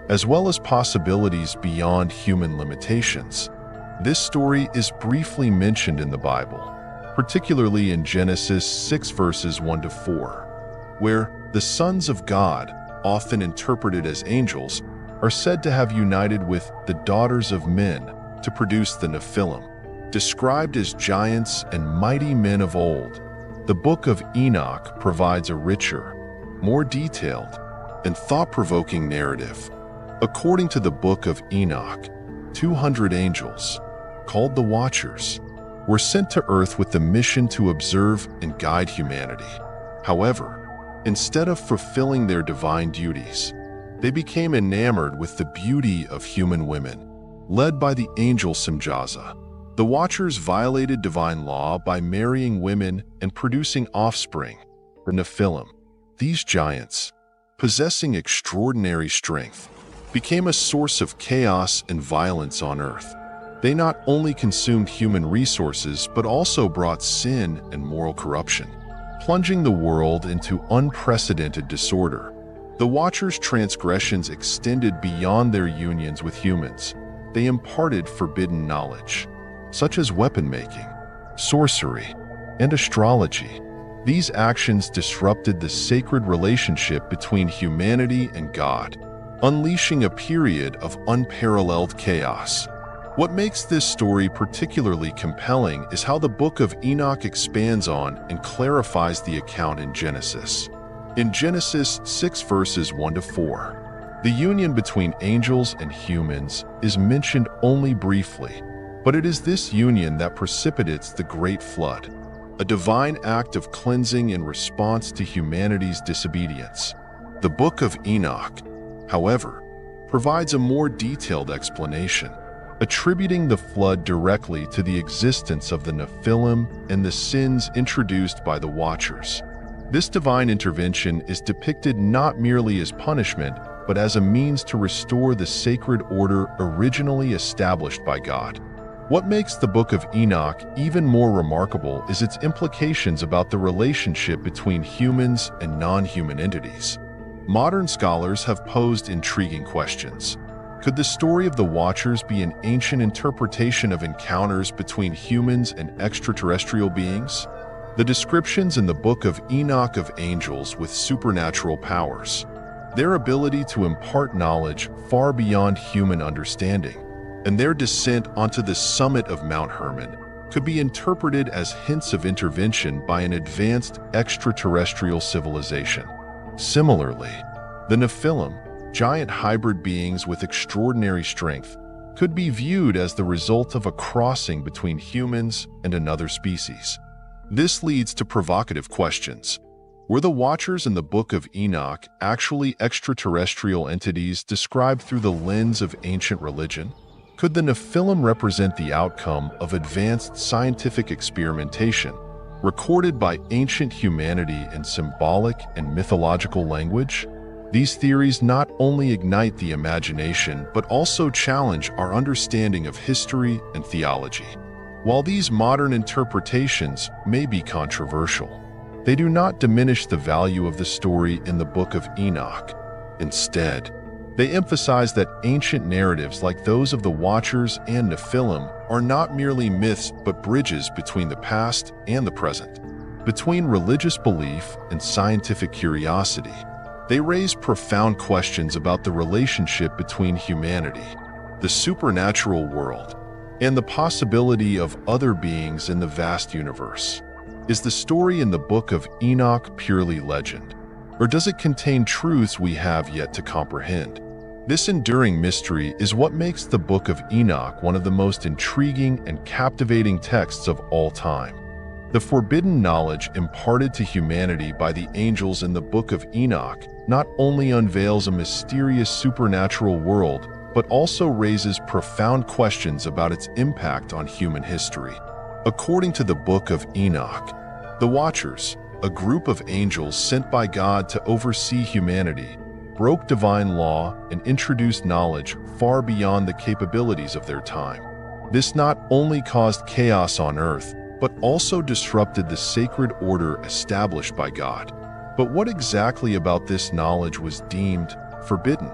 S1: as well as possibilities beyond human limitations. This story is briefly mentioned in the Bible, particularly in Genesis 6 verses 1 to 4, where the sons of God, often interpreted as angels, are said to have united with the daughters of men to produce the Nephilim. Described as giants and mighty men of old, the Book of Enoch provides a richer, more detailed, and thought-provoking narrative. According to the Book of Enoch, 200 angels, called the Watchers, were sent to Earth with the mission to observe and guide humanity. However, instead of fulfilling their divine duties, they became enamored with the beauty of human women, led by the angel Simjaza. The Watchers violated divine law by marrying women and producing offspring, the Nephilim. These giants, possessing extraordinary strength, became a source of chaos and violence on Earth. They not only consumed human resources but also brought sin and moral corruption, plunging the world into unprecedented disorder. The Watchers' transgressions extended beyond their unions with humans. They imparted forbidden knowledge, such as weapon-making, sorcery, and astrology. These actions disrupted the sacred relationship between humanity and God, unleashing a period of unparalleled chaos. What makes this story particularly compelling is how the Book of Enoch expands on and clarifies the account in Genesis. In Genesis 6 verses 1 to 4, the union between angels and humans is mentioned only briefly, but it is this union that precipitates the Great Flood, a divine act of cleansing in response to humanity's disobedience. The Book of Enoch, however, provides a more detailed explanation, attributing the flood directly to the existence of the Nephilim and the sins introduced by the Watchers. This divine intervention is depicted not merely as punishment, but as a means to restore the sacred order originally established by God. What makes the Book of Enoch even more remarkable is its implications about the relationship between humans and non-human entities. Modern scholars have posed intriguing questions. Could the story of the Watchers be an ancient interpretation of encounters between humans and extraterrestrial beings? The descriptions in the Book of Enoch of angels with supernatural powers, their ability to impart knowledge far beyond human understanding, and their descent onto the summit of Mount Hermon could be interpreted as hints of intervention by an advanced extraterrestrial civilization. Similarly, the Nephilim, giant hybrid beings with extraordinary strength, could be viewed as the result of a crossing between humans and another species. This leads to provocative questions. Were the Watchers in the Book of Enoch actually extraterrestrial entities described through the lens of ancient religion? Could the Nephilim represent the outcome of advanced scientific experimentation, recorded by ancient humanity in symbolic and mythological language? These theories not only ignite the imagination but also challenge our understanding of history and theology. While these modern interpretations may be controversial, they do not diminish the value of the story in the Book of Enoch. Instead, they emphasize that ancient narratives like those of the Watchers and Nephilim are not merely myths but bridges between the past and the present. Between religious belief and scientific curiosity, they raise profound questions about the relationship between humanity, the supernatural world, and the possibility of other beings in the vast universe. Is the story in the Book of Enoch purely legend, or does it contain truths we have yet to comprehend? This enduring mystery is what makes the Book of Enoch one of the most intriguing and captivating texts of all time. The forbidden knowledge imparted to humanity by the angels in the Book of Enoch not only unveils a mysterious supernatural world, but also raises profound questions about its impact on human history. According to the Book of Enoch, the Watchers, a group of angels sent by God to oversee humanity, broke divine law and introduced knowledge far beyond the capabilities of their time. This not only caused chaos on earth, but also disrupted the sacred order established by God. But what exactly about this knowledge was deemed forbidden?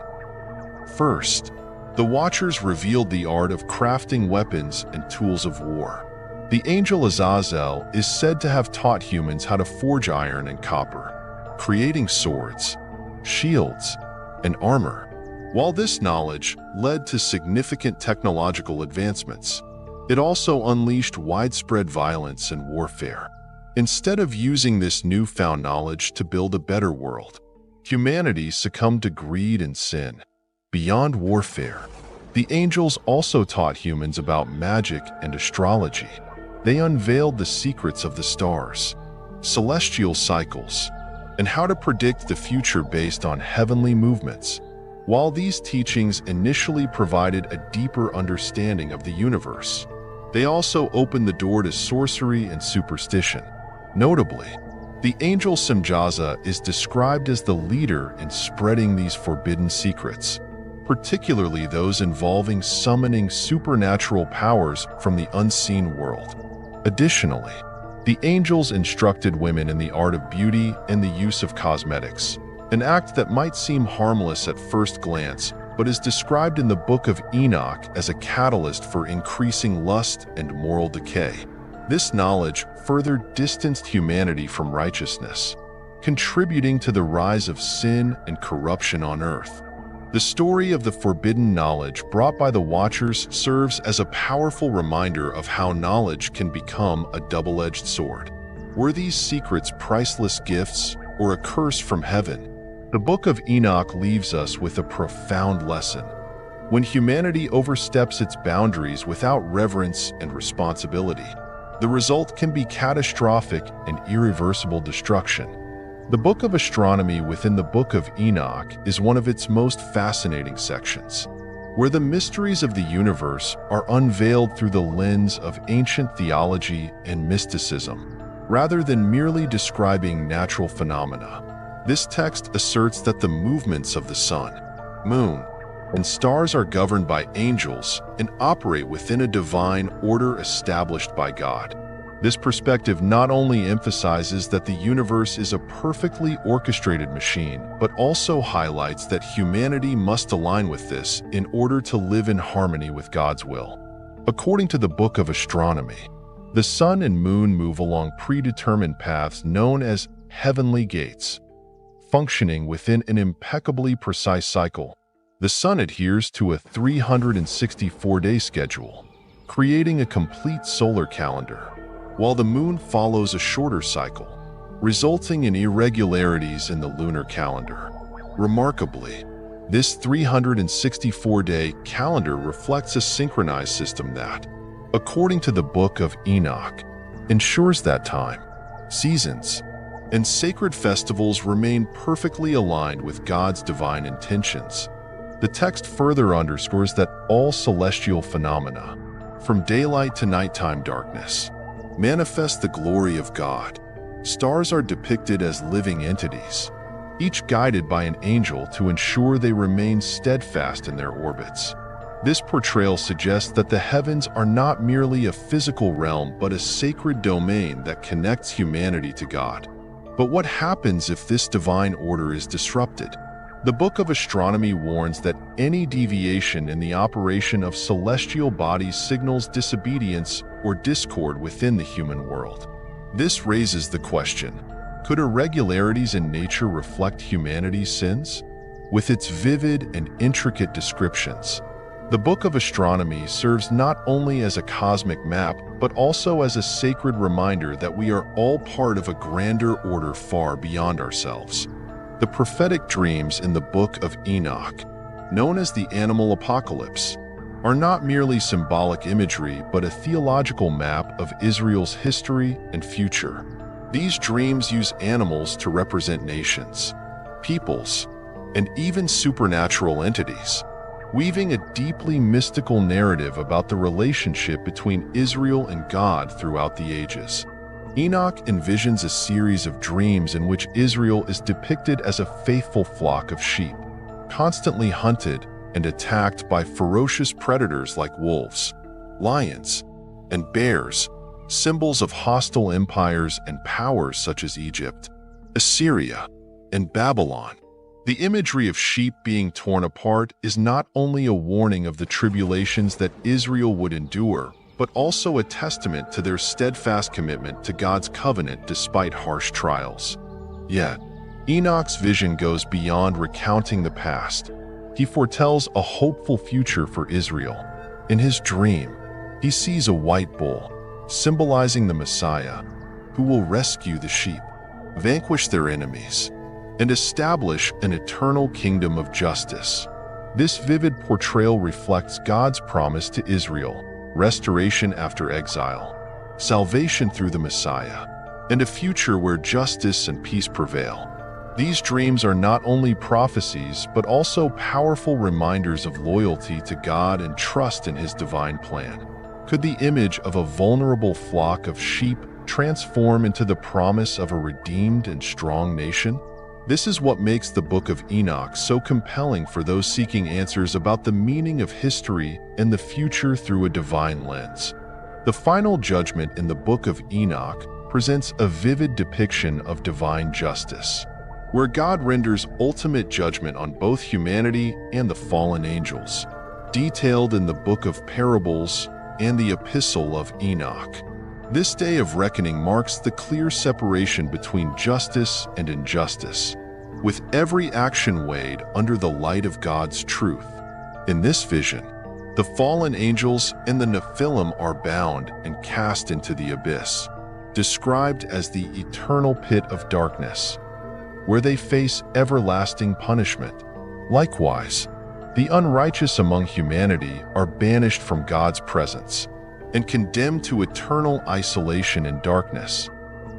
S1: First, the Watchers revealed the art of crafting weapons and tools of war. The angel Azazel is said to have taught humans how to forge iron and copper, creating swords, shields, and armor. While this knowledge led to significant technological advancements, it also unleashed widespread violence and warfare. Instead of using this newfound knowledge to build a better world, humanity succumbed to greed and sin. Beyond warfare, the angels also taught humans about magic and astrology. They unveiled the secrets of the stars, celestial cycles, and how to predict the future based on heavenly movements. While these teachings initially provided a deeper understanding of the universe, they also opened the door to sorcery and superstition. Notably, the angel Semjaza is described as the leader in spreading these forbidden secrets, particularly those involving summoning supernatural powers from the unseen world. Additionally, the angels instructed women in the art of beauty and the use of cosmetics, an act that might seem harmless at first glance, but is described in the Book of Enoch as a catalyst for increasing lust and moral decay. This knowledge further distanced humanity from righteousness, contributing to the rise of sin and corruption on earth. The story of the forbidden knowledge brought by the Watchers serves as a powerful reminder of how knowledge can become a double-edged sword. Were these secrets priceless gifts or a curse from heaven? The Book of Enoch leaves us with a profound lesson. When humanity oversteps its boundaries without reverence and responsibility, the result can be catastrophic and irreversible destruction. The Book of Astronomy within the Book of Enoch is one of its most fascinating sections, where the mysteries of the universe are unveiled through the lens of ancient theology and mysticism, rather than merely describing natural phenomena. This text asserts that the movements of the sun, moon, and stars are governed by angels and operate within a divine order established by God. This perspective not only emphasizes that the universe is a perfectly orchestrated machine, but also highlights that humanity must align with this in order to live in harmony with God's will. According to the Book of Astronomy, the sun and moon move along predetermined paths known as heavenly gates, functioning within an impeccably precise cycle. The sun adheres to a 364-day schedule, creating a complete solar calendar, while the moon follows a shorter cycle, resulting in irregularities in the lunar calendar. Remarkably, this 364-day calendar reflects a synchronized system that, according to the Book of Enoch, ensures that time, seasons, and sacred festivals remain perfectly aligned with God's divine intentions. The text further underscores that all celestial phenomena, from daylight to nighttime darkness, manifest the glory of God. Stars are depicted as living entities, each guided by an angel to ensure they remain steadfast in their orbits. This portrayal suggests that the heavens are not merely a physical realm but a sacred domain that connects humanity to God. But what happens if this divine order is disrupted? The Book of Astronomy warns that any deviation in the operation of celestial bodies signals disobedience or discord within the human world. This raises the question, could irregularities in nature reflect humanity's sins? With its vivid and intricate descriptions, the Book of Astronomy serves not only as a cosmic map, but also as a sacred reminder that we are all part of a grander order far beyond ourselves. The prophetic dreams in the Book of Enoch, known as the animal apocalypse, are not merely symbolic imagery but a theological map of Israel's history and future. These dreams use animals to represent nations, peoples, and even supernatural entities, weaving a deeply mystical narrative about the relationship between Israel and God throughout the ages. Enoch envisions a series of dreams in which Israel is depicted as a faithful flock of sheep, constantly hunted and attacked by ferocious predators like wolves, lions, and bears, symbols of hostile empires and powers such as Egypt, Assyria, and Babylon. The imagery of sheep being torn apart is not only a warning of the tribulations that Israel would endure, but also a testament to their steadfast commitment to God's covenant despite harsh trials. Yet, Enoch's vision goes beyond recounting the past. He foretells a hopeful future for Israel. In his dream, he sees a white bull, symbolizing the Messiah, who will rescue the sheep, vanquish their enemies, and establish an eternal kingdom of justice. This vivid portrayal reflects God's promise to Israel: restoration after exile, salvation through the Messiah, and a future where justice and peace prevail. These dreams are not only prophecies but also powerful reminders of loyalty to God and trust in His divine plan. Could the image of a vulnerable flock of sheep transform into the promise of a redeemed and strong nation? This is what makes the Book of Enoch so compelling for those seeking answers about the meaning of history and the future through a divine lens. The final judgment in the Book of Enoch presents a vivid depiction of divine justice, where God renders ultimate judgment on both humanity and the fallen angels, detailed in the Book of Parables and the Epistle of Enoch. This day of reckoning marks the clear separation between justice and injustice, with every action weighed under the light of God's truth. In this vision, the fallen angels and the Nephilim are bound and cast into the abyss, described as the eternal pit of darkness, where they face everlasting punishment. Likewise, the unrighteous among humanity are banished from God's presence and condemned to eternal isolation and darkness.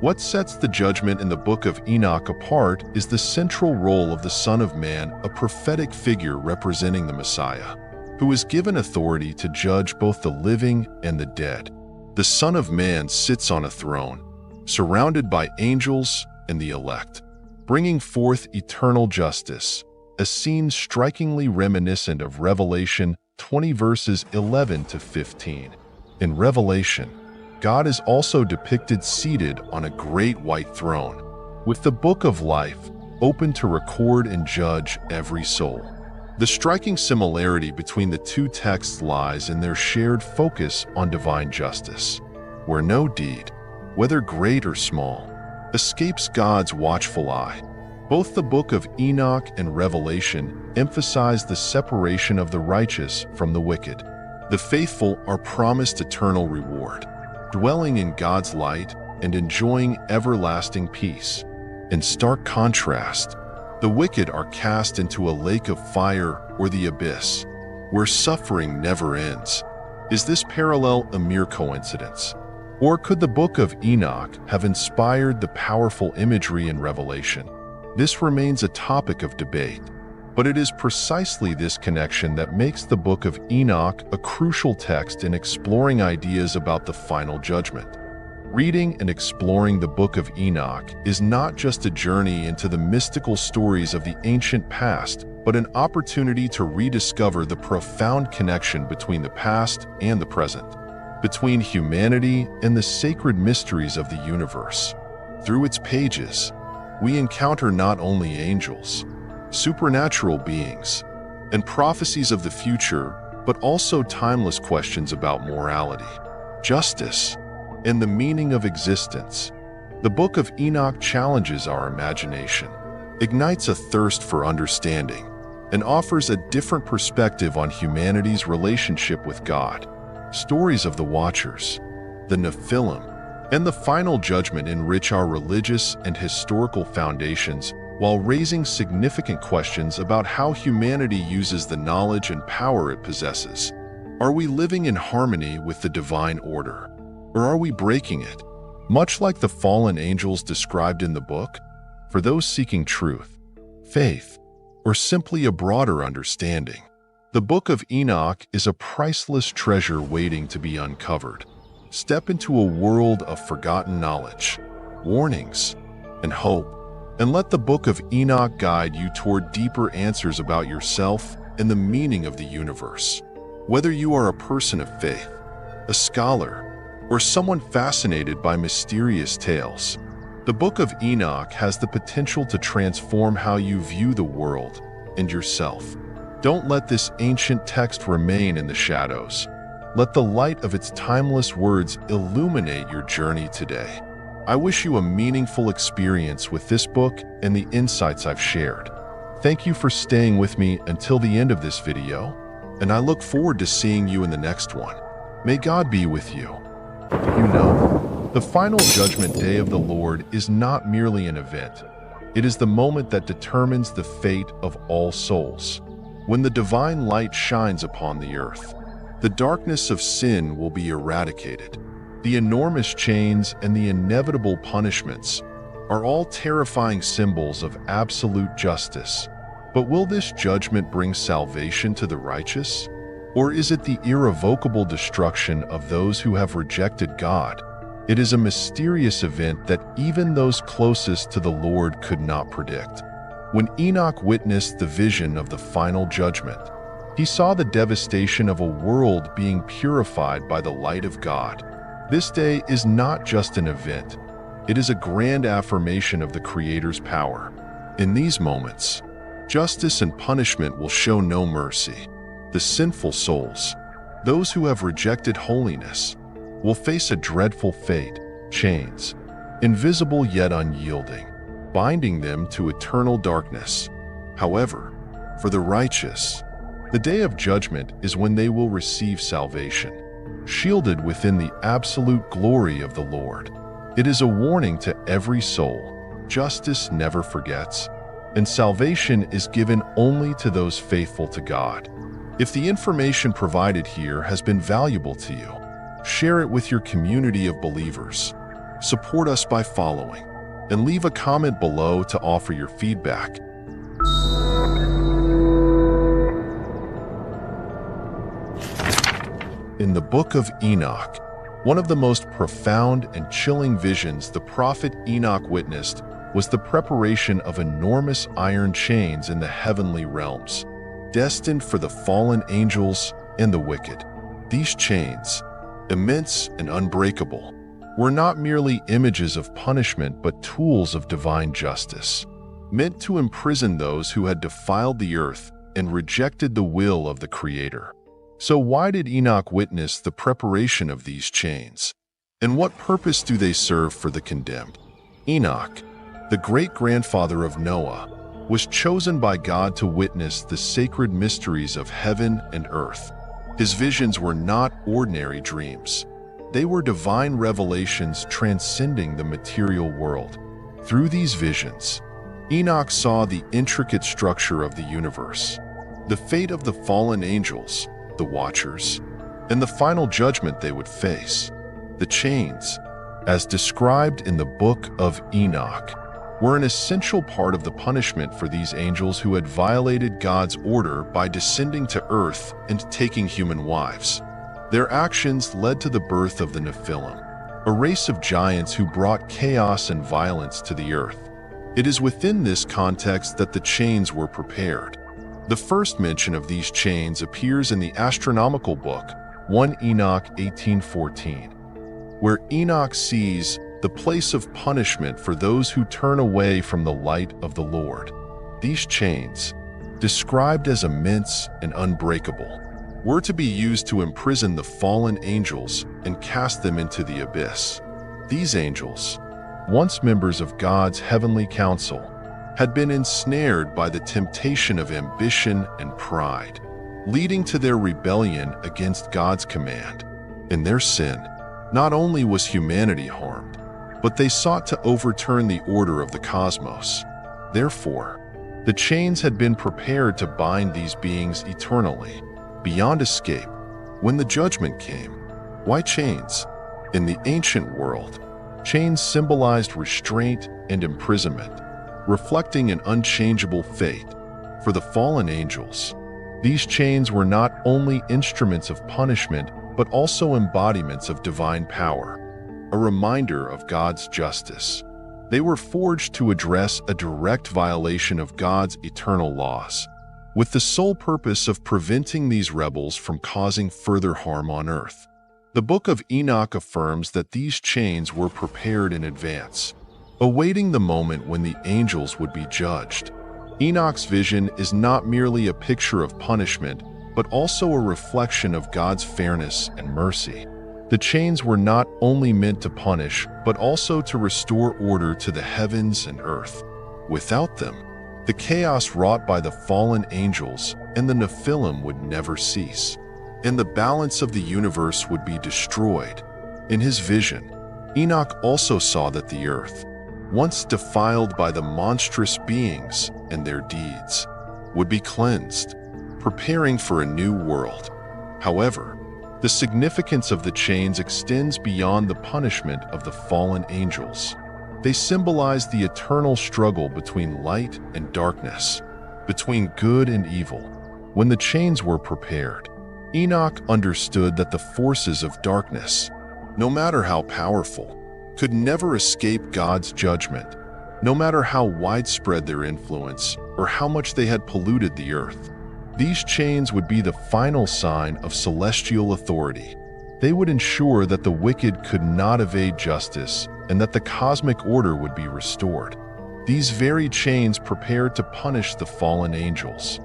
S1: What sets the judgment in the Book of Enoch apart is the central role of the Son of Man, a prophetic figure representing the Messiah, who is given authority to judge both the living and the dead. The Son of Man sits on a throne, surrounded by angels and the elect, bringing forth eternal justice, a scene strikingly reminiscent of Revelation 20 verses 11 to 15. In Revelation, God is also depicted seated on a great white throne, with the book of life open to record and judge every soul. The striking similarity between the two texts lies in their shared focus on divine justice, where no deed, whether great or small, escapes God's watchful eye. Both the Book of Enoch and Revelation emphasize the separation of the righteous from the wicked. The faithful are promised eternal reward, dwelling in God's light and enjoying everlasting peace. In stark contrast, the wicked are cast into a lake of fire or the abyss, where suffering never ends. Is this parallel a mere coincidence? Or could the book of Enoch have inspired the powerful imagery in Revelation? This remains a topic of debate, but it is precisely this connection that makes the book of Enoch a crucial text in exploring ideas about the final judgment. Reading and exploring the book of Enoch is not just a journey into the mystical stories of the ancient past, but an opportunity to rediscover the profound connection between the past and the present, between humanity and the sacred mysteries of the universe. Through its pages, we encounter not only angels, supernatural beings, and prophecies of the future, but also timeless questions about morality, justice, and the meaning of existence. The book of Enoch challenges our imagination, ignites a thirst for understanding, and offers a different perspective on humanity's relationship with God. Stories of the Watchers, the Nephilim, and the final judgment enrich our religious and historical foundations while raising significant questions about how humanity uses the knowledge and power it possesses. Are we living in harmony with the divine order, or are we breaking it? Much like the fallen angels described in the book, for those seeking truth, faith, or simply a broader understanding, the book of Enoch is a priceless treasure waiting to be uncovered. Step into a world of forgotten knowledge, warnings, and hope, and let the book of Enoch guide you toward deeper answers about yourself and the meaning of the universe. Whether you are a person of faith, a scholar, or someone fascinated by mysterious tales, the book of Enoch has the potential to transform how you view the world and yourself. Don't let this ancient text remain in the shadows. Let the light of its timeless words illuminate your journey today. I wish you a meaningful experience with this book and the insights I've shared. Thank you for staying with me until the end of this video, and I look forward to seeing you in the next one. May God be with you. You know, the final judgment day of the Lord is not merely an event. It is the moment that determines the fate of all souls. When the divine light shines upon the earth, the darkness of sin will be eradicated. The enormous chains and the inevitable punishments are all terrifying symbols of absolute justice. But will this judgment bring salvation to the righteous? Or is it the irrevocable destruction of those who have rejected God? It is a mysterious event that even those closest to the Lord could not predict. When Enoch witnessed the vision of the final judgment, he saw the devastation of a world being purified by the light of God. This day is not just an event. It is a grand affirmation of the Creator's power. In these moments, justice and punishment will show no mercy. The sinful souls, those who have rejected holiness, will face a dreadful fate, chains, invisible yet unyielding, binding them to eternal darkness. However, for the righteous, the day of judgment is when they will receive salvation, shielded within the absolute glory of the Lord. It is a warning to every soul. Justice never forgets, and salvation is given only to those faithful to God. If the information provided here has been valuable to you, share it with your community of believers. Support us by following, and leave a comment below to offer your feedback. In the book of Enoch, one of the most profound and chilling visions the prophet Enoch witnessed was the preparation of enormous iron chains in the heavenly realms, destined for the fallen angels and the wicked. These chains, immense and unbreakable, were not merely images of punishment but tools of divine justice, meant to imprison those who had defiled the earth and rejected the will of the Creator. So why did Enoch witness the preparation of these chains? And what purpose do they serve for the condemned? Enoch, the great-grandfather of Noah, was chosen by God to witness the sacred mysteries of heaven and earth. His visions were not ordinary dreams. They were divine revelations transcending the material world. Through these visions, Enoch saw the intricate structure of the universe, the fate of the fallen angels, the Watchers, and the final judgment they would face. The chains, as described in the book of Enoch, were an essential part of the punishment for these angels who had violated God's order by descending to earth and taking human wives. Their actions led to the birth of the Nephilim, a race of giants who brought chaos and violence to the earth. It is within this context that the chains were prepared. The first mention of these chains appears in the astronomical book, 1 Enoch 18:14, where Enoch sees the place of punishment for those who turn away from the light of the Lord. These chains, described as immense and unbreakable, were to be used to imprison the fallen angels and cast them into the abyss. These angels, once members of God's heavenly council, had been ensnared by the temptation of ambition and pride, leading to their rebellion against God's command. In their sin, not only was humanity harmed, but they sought to overturn the order of the cosmos. Therefore, the chains had been prepared to bind these beings eternally, beyond escape. When the judgment came, why chains? In the ancient world, chains symbolized restraint and imprisonment, reflecting an unchangeable fate. For the fallen angels, these chains were not only instruments of punishment, but also embodiments of divine power, a reminder of God's justice. They were forged to address a direct violation of God's eternal laws, with the sole purpose of preventing these rebels from causing further harm on earth. The book of Enoch affirms that these chains were prepared in advance, awaiting the moment when the angels would be judged. Enoch's vision is not merely a picture of punishment, but also a reflection of God's fairness and mercy. The chains were not only meant to punish, but also to restore order to the heavens and earth. Without them, the chaos wrought by the fallen angels and the Nephilim would never cease, and the balance of the universe would be destroyed. In his vision, Enoch also saw that the earth, once defiled by the monstrous beings and their deeds, would be cleansed, preparing for a new world. However, the significance of the chains extends beyond the punishment of the fallen angels. They symbolize the eternal struggle between light and darkness, between good and evil. When the chains were prepared, Enoch understood that the forces of darkness, no matter how powerful, could never escape God's judgment, no matter how widespread their influence or how much they had polluted the earth. These chains would be the final sign of celestial authority. They would ensure that the wicked could not evade justice and that the cosmic order would be restored. These very chains prepared to punish the fallen angels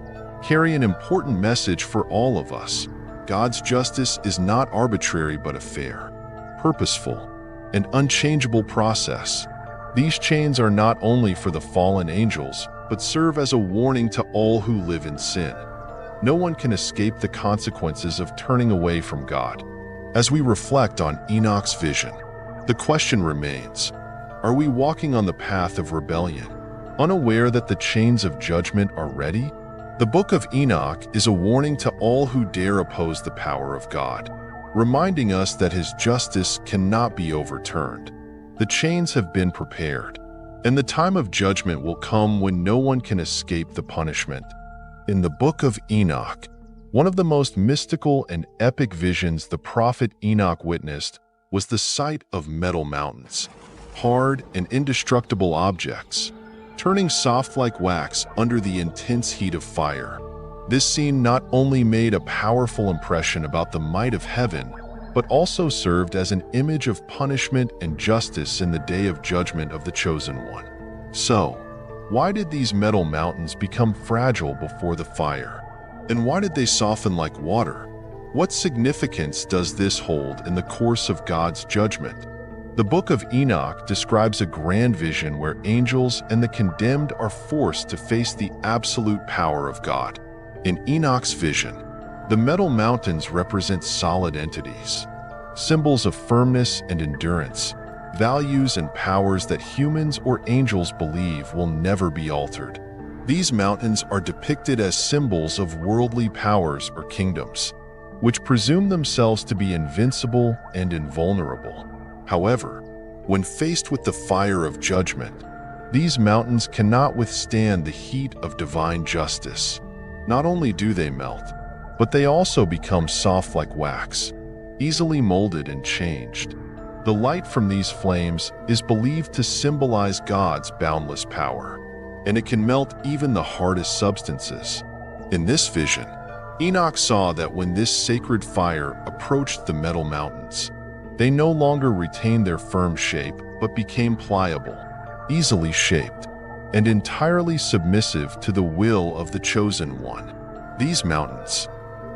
S1: carry an important message for all of us. God's justice is not arbitrary but a fair, purposeful, and unchangeable process. These chains are not only for the fallen angels, but serve as a warning to all who live in sin. No one can escape the consequences of turning away from God. As we reflect on Enoch's vision, the question remains, are we walking on the path of rebellion, unaware that the chains of judgment are ready? The book of Enoch is a warning to all who dare oppose the power of God, reminding us that his justice cannot be overturned. The chains have been prepared, and the time of judgment will come when no one can escape the punishment. In the book of Enoch, one of the most mystical and epic visions the prophet Enoch witnessed was the sight of metal mountains, hard and indestructible objects, turning soft like wax under the intense heat of fire. This scene not only made a powerful impression about the might of heaven, but also served as an image of punishment and justice in the day of judgment of the chosen one. So, why did these metal mountains become fragile before the fire? And why did they soften like water? What significance does this hold in the course of God's judgment? The book of Enoch describes a grand vision where angels and the condemned are forced to face the absolute power of God. In Enoch's vision, the metal mountains represent solid entities, symbols of firmness and endurance, values and powers that humans or angels believe will never be altered. These mountains are depicted as symbols of worldly powers or kingdoms, which presume themselves to be invincible and invulnerable. However, when faced with the fire of judgment, these mountains cannot withstand the heat of divine justice. Not only do they melt, but they also become soft like wax, easily molded and changed. The light from these flames is believed to symbolize God's boundless power, and it can melt even the hardest substances. In this vision, Enoch saw that when this sacred fire approached the metal mountains, they no longer retained their firm shape but became pliable, easily shaped, and entirely submissive to the will of the Chosen One. These mountains,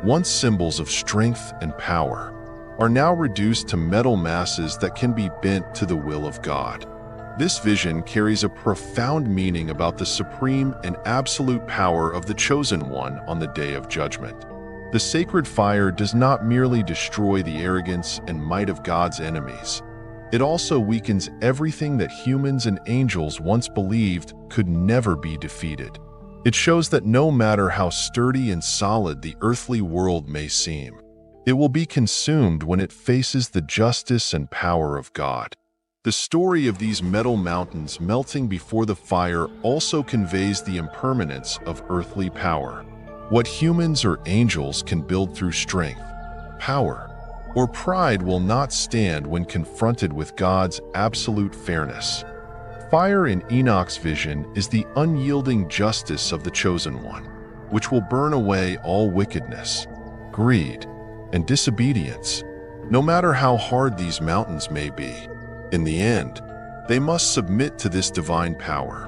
S1: once symbols of strength and power, are now reduced to metal masses that can be bent to the will of God. This vision carries a profound meaning about the supreme and absolute power of the Chosen One on the Day of Judgment. The sacred fire does not merely destroy the arrogance and might of God's enemies. It also weakens everything that humans and angels once believed could never be defeated. It shows that no matter how sturdy and solid the earthly world may seem, it will be consumed when it faces the justice and power of God. The story of these metal mountains melting before the fire also conveys the impermanence of earthly power. What humans or angels can build through strength, power, or pride will not stand when confronted with God's absolute fairness. Fire in Enoch's vision is the unyielding justice of the Chosen One, which will burn away all wickedness, greed, and disobedience, no matter how hard these mountains may be. In the end, they must submit to this divine power.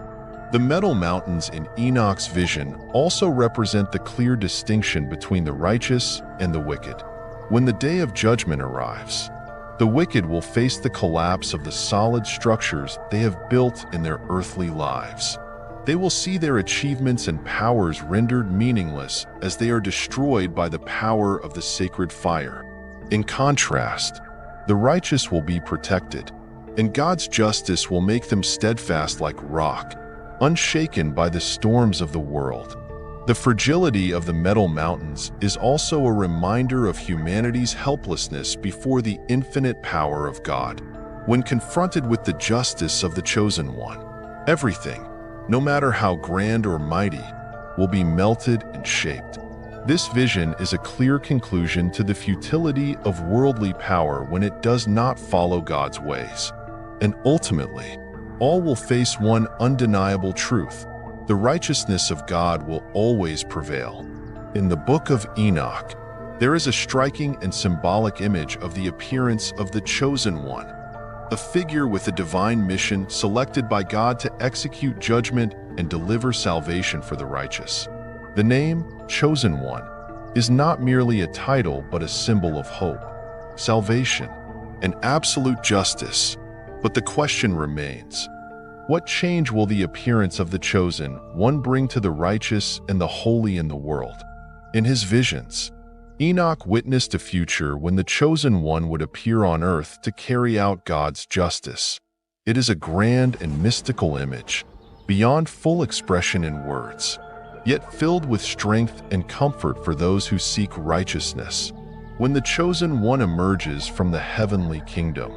S1: The metal mountains in Enoch's vision also represent the clear distinction between the righteous and the wicked. When the day of judgment arrives, the wicked will face the collapse of the solid structures they have built in their earthly lives. They will see their achievements and powers rendered meaningless as they are destroyed by the power of the sacred fire. In contrast, the righteous will be protected, and God's justice will make them steadfast like rock, unshaken by the storms of the world. The fragility of the metal mountains is also a reminder of humanity's helplessness before the infinite power of God. When confronted with the justice of the Chosen One, everything, no matter how grand or mighty, will be melted and shaped. This vision is a clear conclusion to the futility of worldly power when it does not follow God's ways. And ultimately, all will face one undeniable truth: the righteousness of God will always prevail. In the book of Enoch, there is a striking and symbolic image of the appearance of the Chosen One, a figure with a divine mission selected by God to execute judgment and deliver salvation for the righteous. The name Chosen One is not merely a title but a symbol of hope, salvation, and absolute justice. But the question remains: what change will the appearance of the Chosen One bring to the righteous and the holy in the world? In his visions, Enoch witnessed a future when the Chosen One would appear on earth to carry out God's justice. It is a grand and mystical image, beyond full expression in words, yet filled with strength and comfort for those who seek righteousness. When the Chosen One emerges from the heavenly kingdom,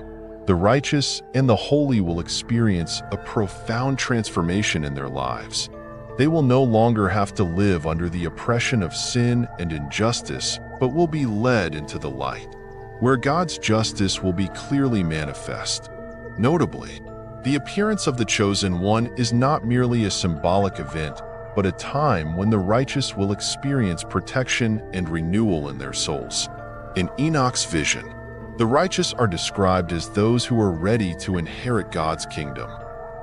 S1: the righteous and the holy will experience a profound transformation in their lives. They will no longer have to live under the oppression of sin and injustice, but will be led into the light, where God's justice will be clearly manifest. Notably, the appearance of the Chosen One is not merely a symbolic event, but a time when the righteous will experience protection and renewal in their souls. In Enoch's vision, the righteous are described as those who are ready to inherit God's kingdom.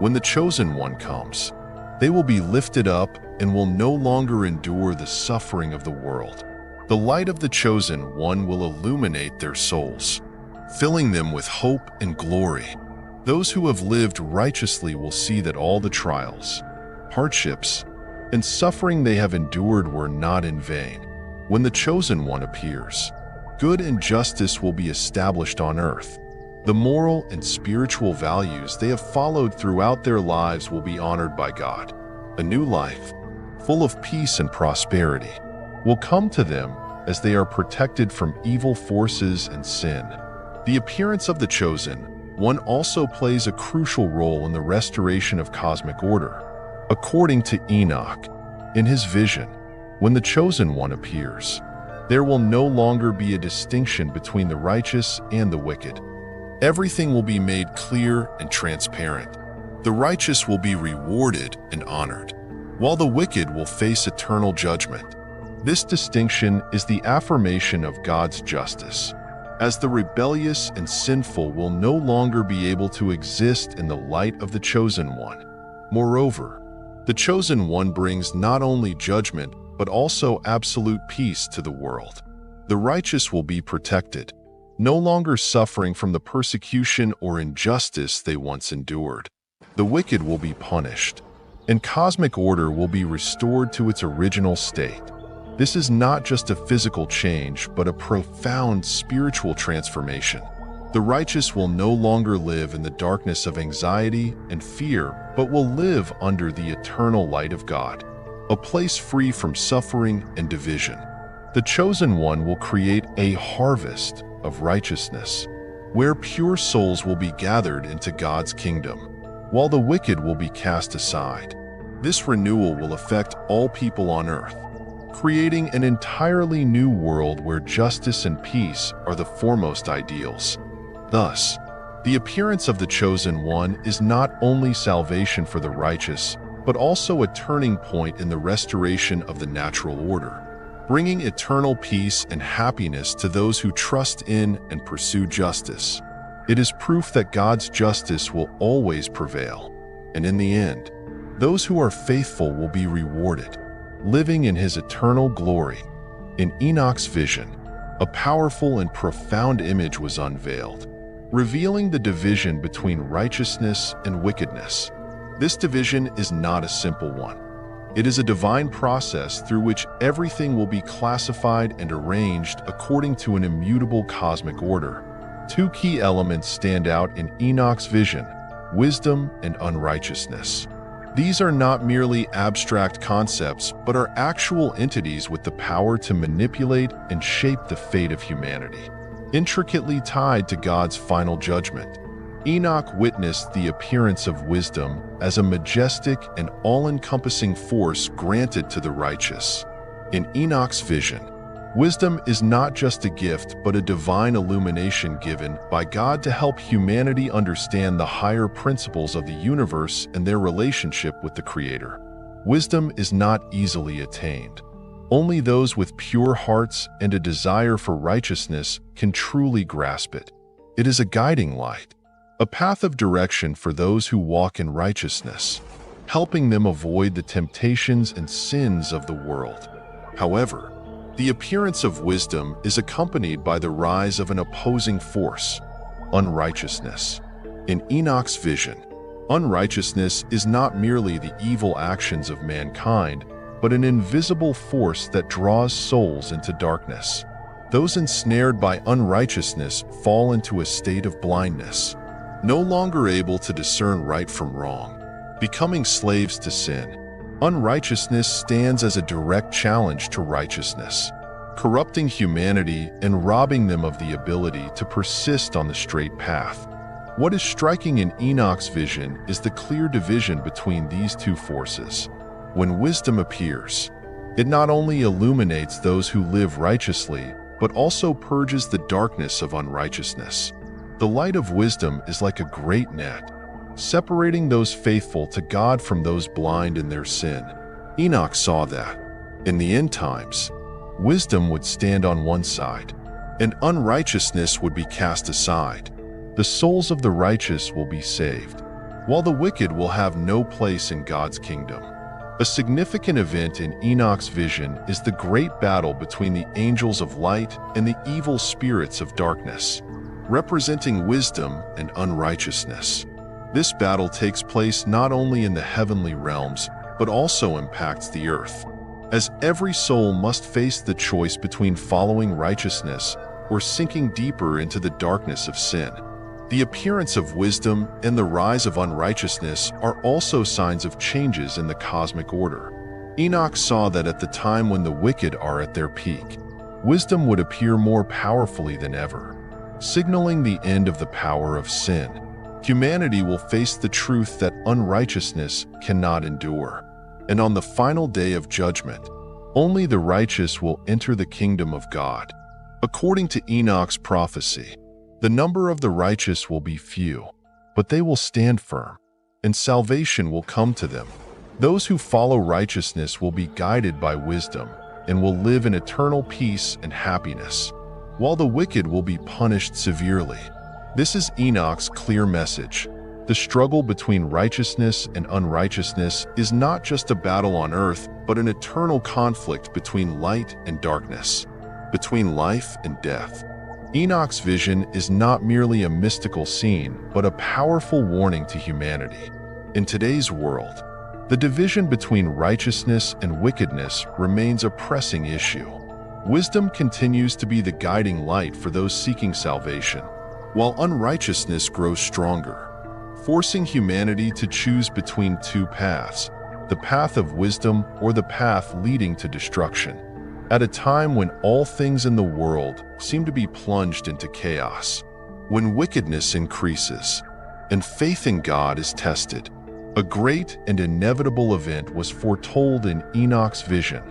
S1: When the Chosen One comes, they will be lifted up and will no longer endure the suffering of the world. The light of the Chosen One will illuminate their souls, filling them with hope and glory. Those who have lived righteously will see that all the trials, hardships, and suffering they have endured were not in vain. When the Chosen One appears, good and justice will be established on earth. The moral and spiritual values they have followed throughout their lives will be honored by God. A new life, full of peace and prosperity, will come to them as they are protected from evil forces and sin. The appearance of the Chosen One also plays a crucial role in the restoration of cosmic order. According to Enoch, in his vision, when the Chosen One appears, there will no longer be a distinction between the righteous and the wicked. Everything will be made clear and transparent. The righteous will be rewarded and honored, while the wicked will face eternal judgment. This distinction is the affirmation of God's justice, as the rebellious and sinful will no longer be able to exist in the light of the Chosen One. Moreover, the Chosen One brings not only judgment but also absolute peace to the world. The righteous will be protected, no longer suffering from the persecution or injustice they once endured. The wicked will be punished, and cosmic order will be restored to its original state. This is not just a physical change, but a profound spiritual transformation. The righteous will no longer live in the darkness of anxiety and fear, but will live under the eternal light of God, a place free from suffering and division. The Chosen One will create a harvest of righteousness, where pure souls will be gathered into God's kingdom, while the wicked will be cast aside. This renewal will affect all people on earth, creating an entirely new world where justice and peace are the foremost ideals. Thus, the appearance of the Chosen One is not only salvation for the righteous, but also a turning point in the restoration of the natural order, bringing eternal peace and happiness to those who trust in and pursue justice. It is proof that God's justice will always prevail, and in the end, those who are faithful will be rewarded, living in His eternal glory. In Enoch's vision, a powerful and profound image was unveiled, revealing the division between righteousness and wickedness. This division is not a simple one. It is a divine process through which everything will be classified and arranged according to an immutable cosmic order. Two key elements stand out in Enoch's vision: wisdom and unrighteousness. These are not merely abstract concepts, but are actual entities with the power to manipulate and shape the fate of humanity. Intricately tied to God's final judgment, Enoch witnessed the appearance of wisdom as a majestic and all-encompassing force granted to the righteous. In Enoch's vision, wisdom is not just a gift but a divine illumination given by God to help humanity understand the higher principles of the universe and their relationship with the Creator. Wisdom is not easily attained. Only those with pure hearts and a desire for righteousness can truly grasp it. It is a guiding light, a path of direction for those who walk in righteousness, helping them avoid the temptations and sins of the world. However, the appearance of wisdom is accompanied by the rise of an opposing force: unrighteousness. In Enoch's vision, unrighteousness is not merely the evil actions of mankind, but an invisible force that draws souls into darkness. Those ensnared by unrighteousness fall into a state of blindness, no longer able to discern right from wrong, becoming slaves to sin. Unrighteousness stands as a direct challenge to righteousness, corrupting humanity and robbing them of the ability to persist on the straight path. What is striking in Enoch's vision is the clear division between these two forces. When wisdom appears, it not only illuminates those who live righteously, but also purges the darkness of unrighteousness. The light of wisdom is like a great net, separating those faithful to God from those blind in their sin. Enoch saw that, in the end times, wisdom would stand on one side, and unrighteousness would be cast aside. The souls of the righteous will be saved, while the wicked will have no place in God's kingdom. A significant event in Enoch's vision is the great battle between the angels of light and the evil spirits of darkness, representing wisdom and unrighteousness. This battle takes place not only in the heavenly realms, but also impacts the earth, as every soul must face the choice between following righteousness or sinking deeper into the darkness of sin. The appearance of wisdom and the rise of unrighteousness are also signs of changes in the cosmic order. Enoch saw that at the time when the wicked are at their peak, wisdom would appear more powerfully than ever, signaling the end of the power of sin. Humanity will face the truth that unrighteousness cannot endure, and on the final day of judgment, only the righteous will enter the kingdom of God. According to Enoch's prophecy, the number of the righteous will be few, but they will stand firm, and salvation will come to them. Those who follow righteousness will be guided by wisdom and will live in eternal peace and happiness, while the wicked will be punished severely. This is Enoch's clear message. The struggle between righteousness and unrighteousness is not just a battle on earth, but an eternal conflict between light and darkness, between life and death. Enoch's vision is not merely a mystical scene, but a powerful warning to humanity. In today's world, the division between righteousness and wickedness remains a pressing issue. Wisdom continues to be the guiding light for those seeking salvation, while unrighteousness grows stronger, forcing humanity to choose between two paths, the path of wisdom or the path leading to destruction. At a time when all things in the world seem to be plunged into chaos, when wickedness increases and faith in God is tested, a great and inevitable event was foretold in Enoch's vision,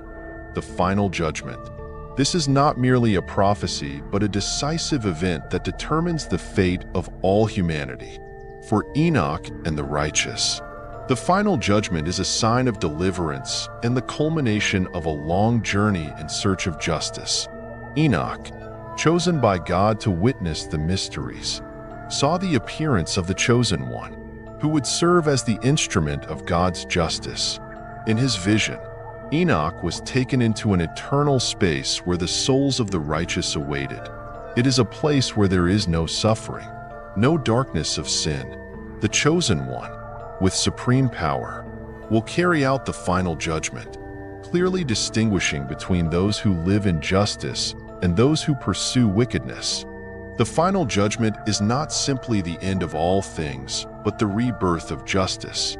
S1: the final judgment. This is not merely a prophecy, but a decisive event that determines the fate of all humanity. For Enoch and the righteous, the final judgment is a sign of deliverance and the culmination of a long journey in search of justice. Enoch, chosen by God to witness the mysteries, saw the appearance of the Chosen One, who would serve as the instrument of God's justice. In his vision, Enoch was taken into an eternal space where the souls of the righteous awaited. It is a place where there is no suffering, no darkness of sin. The Chosen One, with supreme power, will carry out the final judgment, clearly distinguishing between those who live in justice and those who pursue wickedness. The final judgment is not simply the end of all things, but the rebirth of justice.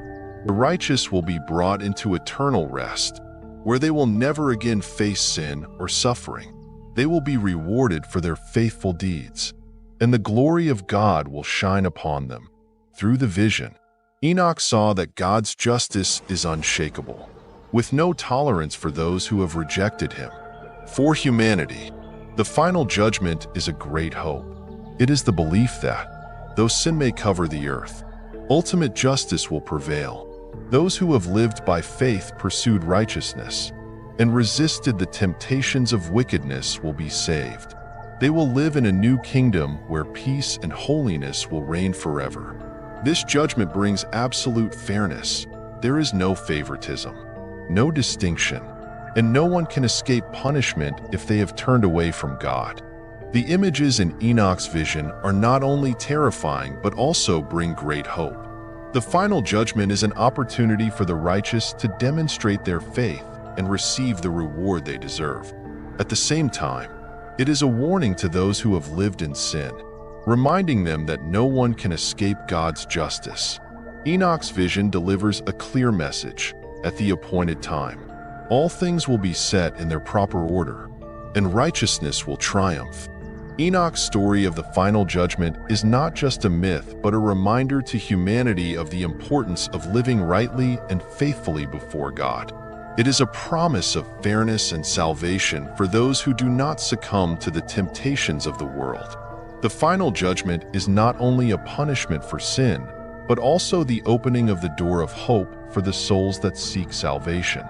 S1: The righteous will be brought into eternal rest, where they will never again face sin or suffering. They will be rewarded for their faithful deeds, and the glory of God will shine upon them. Through the vision, Enoch saw that God's justice is unshakable, with no tolerance for those who have rejected him. For humanity, the final judgment is a great hope. It is the belief that, though sin may cover the earth, ultimate justice will prevail. Those who have lived by faith, pursued righteousness, and resisted the temptations of wickedness will be saved. They will live in a new kingdom where peace and holiness will reign forever. This judgment brings absolute fairness. There is no favoritism, no distinction, and no one can escape punishment if they have turned away from God. The images in Enoch's vision are not only terrifying but also bring great hope. The final judgment is an opportunity for the righteous to demonstrate their faith and receive the reward they deserve. At the same time, it is a warning to those who have lived in sin, reminding them that no one can escape God's justice. Enoch's vision delivers a clear message. At the appointed time, all things will be set in their proper order, and righteousness will triumph. Enoch's story of the final judgment is not just a myth, but a reminder to humanity of the importance of living rightly and faithfully before God. It is a promise of fairness and salvation for those who do not succumb to the temptations of the world. The final judgment is not only a punishment for sin, but also the opening of the door of hope for the souls that seek salvation.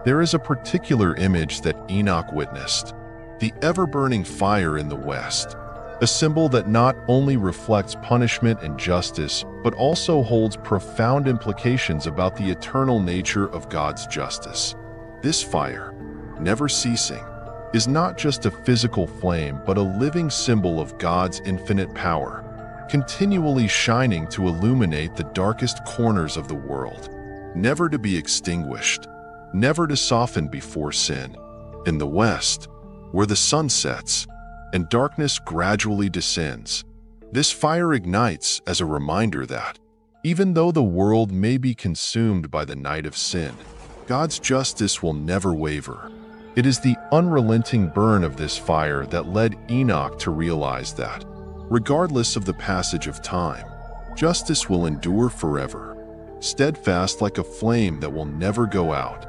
S1: There is a particular image that Enoch witnessed: the ever-burning fire in the west, a symbol that not only reflects punishment and justice, but also holds profound implications about the eternal nature of God's justice. This fire, never ceasing, is not just a physical flame, but a living symbol of God's infinite power, continually shining to illuminate the darkest corners of the world, never to be extinguished, never to soften before sin. In the west, where the sun sets and darkness gradually descends, this fire ignites as a reminder that, even though the world may be consumed by the night of sin, God's justice will never waver. It is the unrelenting burn of this fire that led Enoch to realize that, regardless of the passage of time, justice will endure forever, steadfast like a flame that will never go out.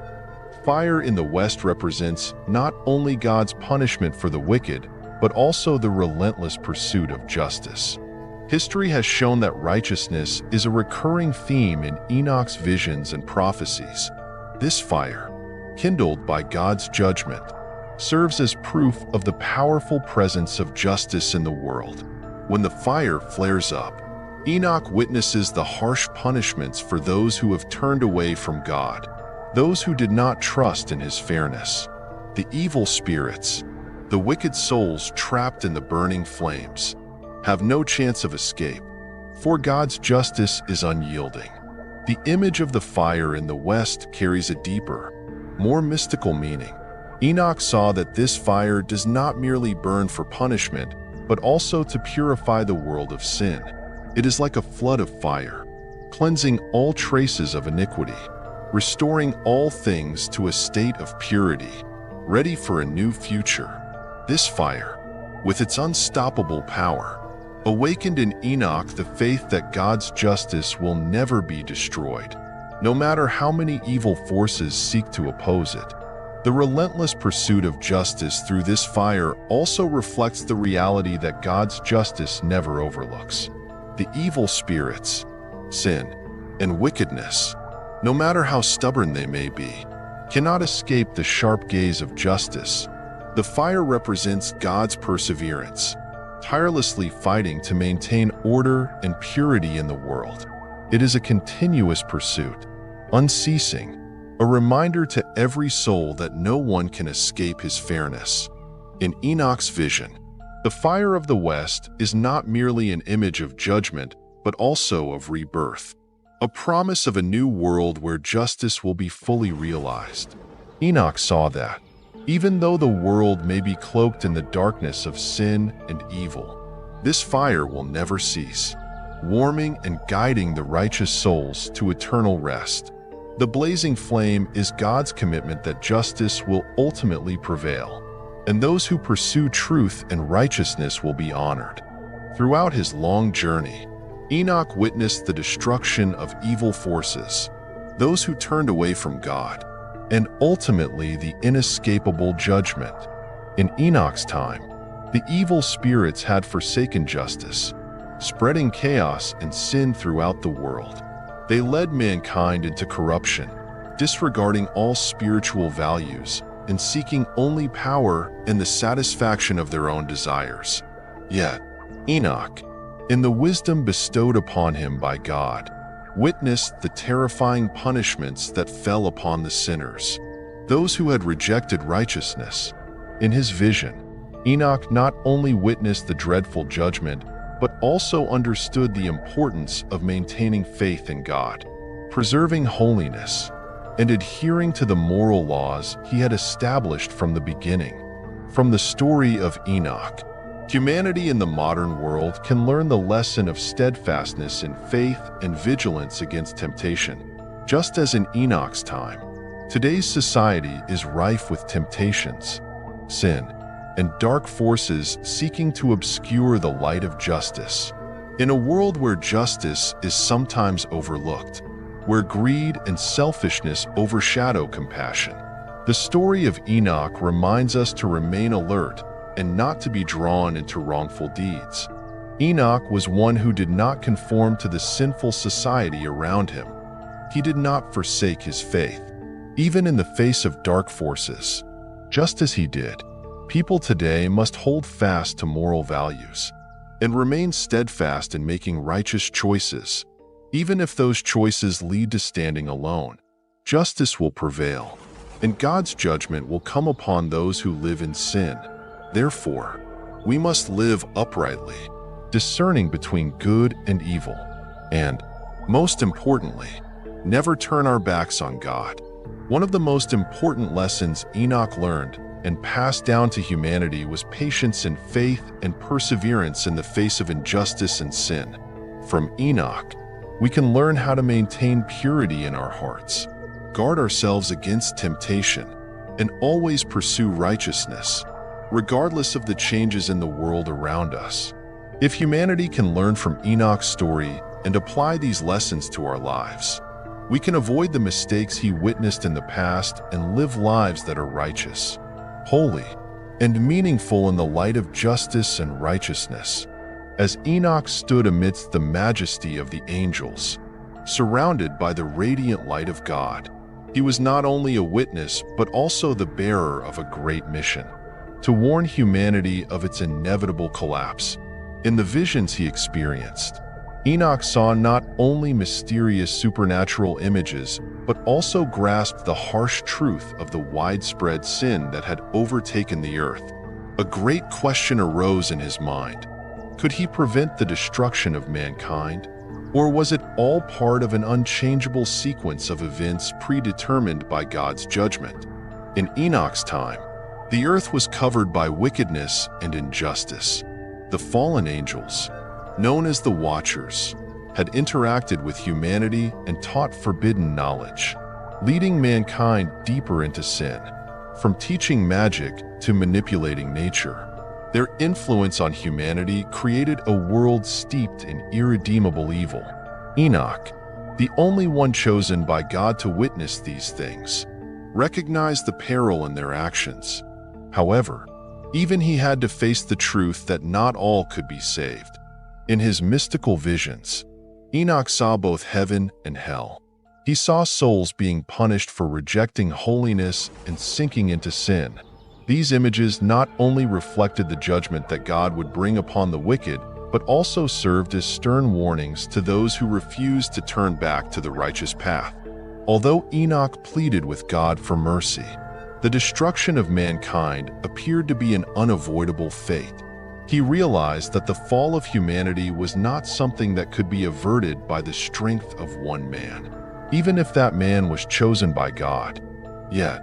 S1: Fire in the west represents not only God's punishment for the wicked, but also the relentless pursuit of justice. History has shown that righteousness is a recurring theme in Enoch's visions and prophecies. This fire, kindled by God's judgment, serves as proof of the powerful presence of justice in the world. When the fire flares up, Enoch witnesses the harsh punishments for those who have turned away from God, those who did not trust in His fairness. The evil spirits, the wicked souls trapped in the burning flames, have no chance of escape, for God's justice is unyielding. The image of the fire in the west carries a deeper, more mystical meaning. Enoch saw that this fire does not merely burn for punishment, but also to purify the world of sin. It is like a flood of fire, cleansing all traces of iniquity, restoring all things to a state of purity, ready for a new future. This fire, with its unstoppable power, awakened in Enoch the faith that God's justice will never be destroyed, no matter how many evil forces seek to oppose it. The relentless pursuit of justice through this fire also reflects the reality that God's justice never overlooks. The evil spirits, sin, and wickedness, no matter how stubborn they may be, cannot escape the sharp gaze of justice. The fire represents God's perseverance, tirelessly fighting to maintain order and purity in the world. It is a continuous pursuit, unceasing, a reminder to every soul that no one can escape His fairness. In Enoch's vision, the fire of the west is not merely an image of judgment, but also of rebirth, a promise of a new world where justice will be fully realized. Enoch saw that, even though the world may be cloaked in the darkness of sin and evil, this fire will never cease, warming and guiding the righteous souls to eternal rest. The blazing flame is God's commitment that justice will ultimately prevail, and those who pursue truth and righteousness will be honored. Throughout his long journey, Enoch witnessed the destruction of evil forces, those who turned away from God, and ultimately the inescapable judgment. In Enoch's time, the evil spirits had forsaken justice, spreading chaos and sin throughout the world. They led mankind into corruption, disregarding all spiritual values and seeking only power and the satisfaction of their own desires. Yet, Enoch, in the wisdom bestowed upon him by God, witnessed the terrifying punishments that fell upon the sinners, those who had rejected righteousness. In his vision, Enoch not only witnessed the dreadful judgment, but also understood the importance of maintaining faith in God, preserving holiness, and adhering to the moral laws He had established from the beginning. From the story of Enoch, humanity in the modern world can learn the lesson of steadfastness in faith and vigilance against temptation. Just as in Enoch's time, today's society is rife with temptations, sin, and dark forces seeking to obscure the light of justice. In a world where justice is sometimes overlooked, where greed and selfishness overshadow compassion, the story of Enoch reminds us to remain alert and not to be drawn into wrongful deeds. Enoch was one who did not conform to the sinful society around him. He did not forsake his faith, even in the face of dark forces. Just as he did, people today must hold fast to moral values and remain steadfast in making righteous choices, even if those choices lead to standing alone. Justice will prevail, and God's judgment will come upon those who live in sin. Therefore, we must live uprightly, discerning between good and evil, and, most importantly, never turn our backs on God. One of the most important lessons Enoch learned and passed down to humanity was patience and faith and perseverance in the face of injustice and sin. From Enoch, we can learn how to maintain purity in our hearts, guard ourselves against temptation, and always pursue righteousness, regardless of the changes in the world around us. If humanity can learn from Enoch's story and apply these lessons to our lives, we can avoid the mistakes he witnessed in the past and live lives that are righteous, holy, and meaningful in the light of justice and righteousness. As Enoch stood amidst the majesty of the angels, surrounded by the radiant light of God, he was not only a witness but also the bearer of a great mission: to warn humanity of its inevitable collapse. In the visions he experienced, Enoch saw not only mysterious supernatural images, but also grasped the harsh truth of the widespread sin that had overtaken the earth. A great question arose in his mind. Could he prevent the destruction of mankind? Or was it all part of an unchangeable sequence of events predetermined by God's judgment? In Enoch's time, the earth was covered by wickedness and injustice. The fallen angels, known as the Watchers, had interacted with humanity and taught forbidden knowledge, leading mankind deeper into sin. From teaching magic to manipulating nature, their influence on humanity created a world steeped in irredeemable evil. Enoch, the only one chosen by God to witness these things, recognized the peril in their actions. However, even he had to face the truth that not all could be saved. In his mystical visions, Enoch saw both heaven and hell. He saw souls being punished for rejecting holiness and sinking into sin. These images not only reflected the judgment that God would bring upon the wicked, but also served as stern warnings to those who refused to turn back to the righteous path. Although Enoch pleaded with God for mercy, the destruction of mankind appeared to be an unavoidable fate. He realized that the fall of humanity was not something that could be averted by the strength of one man, even if that man was chosen by God. Yet,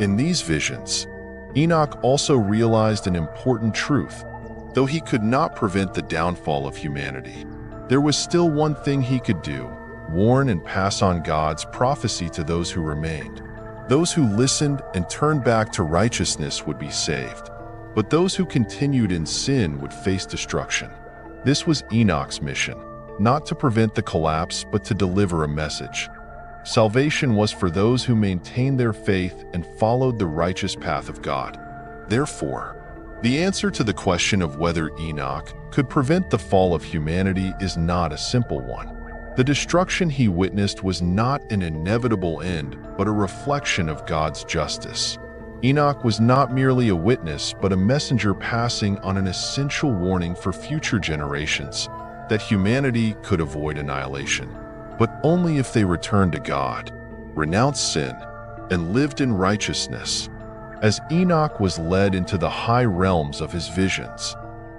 S1: in these visions, Enoch also realized an important truth. Though he could not prevent the downfall of humanity, there was still one thing he could do: warn and pass on God's prophecy to those who remained. Those who listened and turned back to righteousness would be saved, but those who continued in sin would face destruction. This was Enoch's mission, not to prevent the collapse, but to deliver a message. Salvation was for those who maintained their faith and followed the righteous path of God. Therefore, the answer to the question of whether Enoch could prevent the fall of humanity is not a simple one. The destruction he witnessed was not an inevitable end, but a reflection of God's justice. Enoch was not merely a witness, but a messenger passing on an essential warning for future generations that humanity could avoid annihilation, but only if they returned to God, renounced sin, and lived in righteousness. As Enoch was led into the high realms of his visions,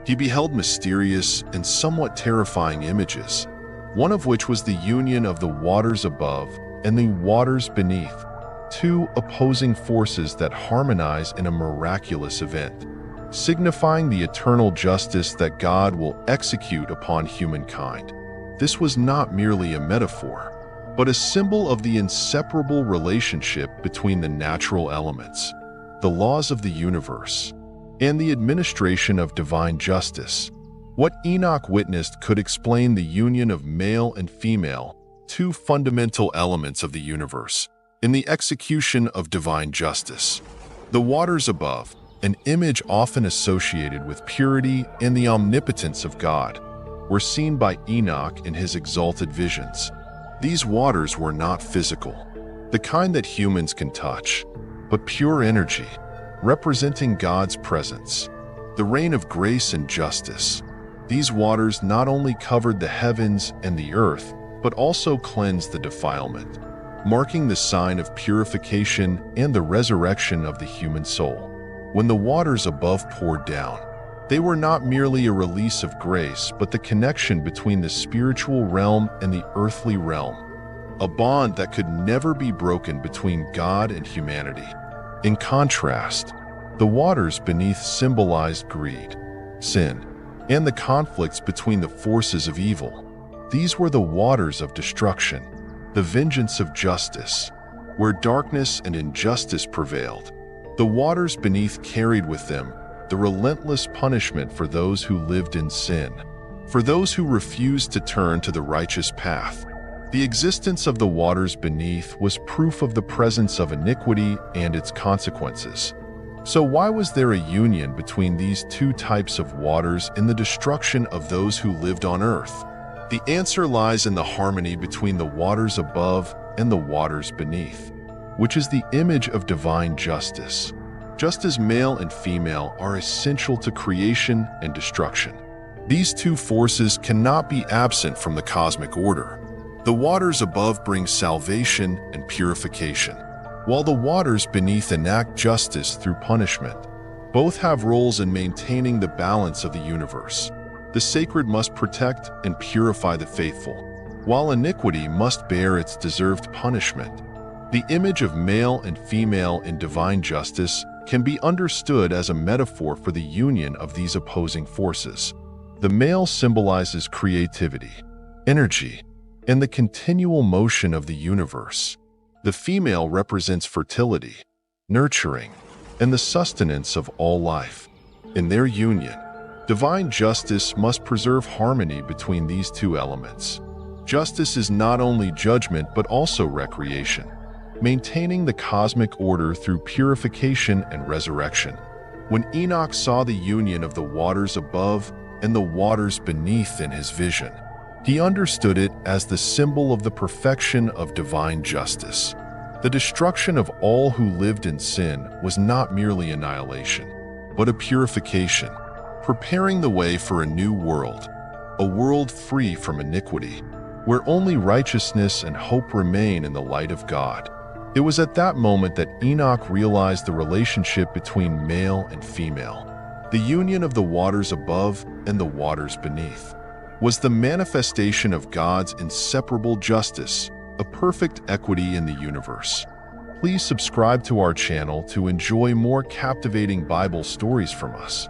S1: he beheld mysterious and somewhat terrifying images, one of which was the union of the waters above and the waters beneath, two opposing forces that harmonize in a miraculous event, signifying the eternal justice that God will execute upon humankind. This was not merely a metaphor, but a symbol of the inseparable relationship between the natural elements, the laws of the universe, and the administration of divine justice. What Enoch witnessed could explain the union of male and female, two fundamental elements of the universe, in the execution of divine justice. The waters above, an image often associated with purity and the omnipotence of God, were seen by Enoch in his exalted visions. These waters were not physical, the kind that humans can touch, but pure energy, representing God's presence, the reign of grace and justice. These waters not only covered the heavens and the earth, but also cleansed the defilement, marking the sign of purification and the resurrection of the human soul. When the waters above poured down, they were not merely a release of grace, but the connection between the spiritual realm and the earthly realm, a bond that could never be broken between God and humanity. In contrast, the waters beneath symbolized greed, sin, and the conflicts between the forces of evil. These were the waters of destruction, the vengeance of justice, where darkness and injustice prevailed. The waters beneath carried with them the relentless punishment for those who lived in sin, for those who refused to turn to the righteous path. The existence of the waters beneath was proof of the presence of iniquity and its consequences. So why was there a union between these two types of waters in the destruction of those who lived on earth? The answer lies in the harmony between the waters above and the waters beneath, which is the image of divine justice. Just as male and female are essential to creation and destruction, these two forces cannot be absent from the cosmic order. The waters above bring salvation and purification, while the waters beneath enact justice through punishment. Both have roles in maintaining the balance of the universe. The sacred must protect and purify the faithful, while iniquity must bear its deserved punishment. The image of male and female in divine justice can be understood as a metaphor for the union of these opposing forces. The male symbolizes creativity, energy, and the continual motion of the universe. The female represents fertility, nurturing, and the sustenance of all life. In their union, divine justice must preserve harmony between these two elements. Justice is not only judgment but also recreation, maintaining the cosmic order through purification and resurrection. When Enoch saw the union of the waters above and the waters beneath in his vision, he understood it as the symbol of the perfection of divine justice. The destruction of all who lived in sin was not merely annihilation, but a purification, preparing the way for a new world, a world free from iniquity, where only righteousness and hope remain in the light of God. It was at that moment that Enoch realized the relationship between male and female. The union of the waters above and the waters beneath was the manifestation of God's inseparable justice, a perfect equity in the universe. Please subscribe to our channel to enjoy more captivating Bible stories from us.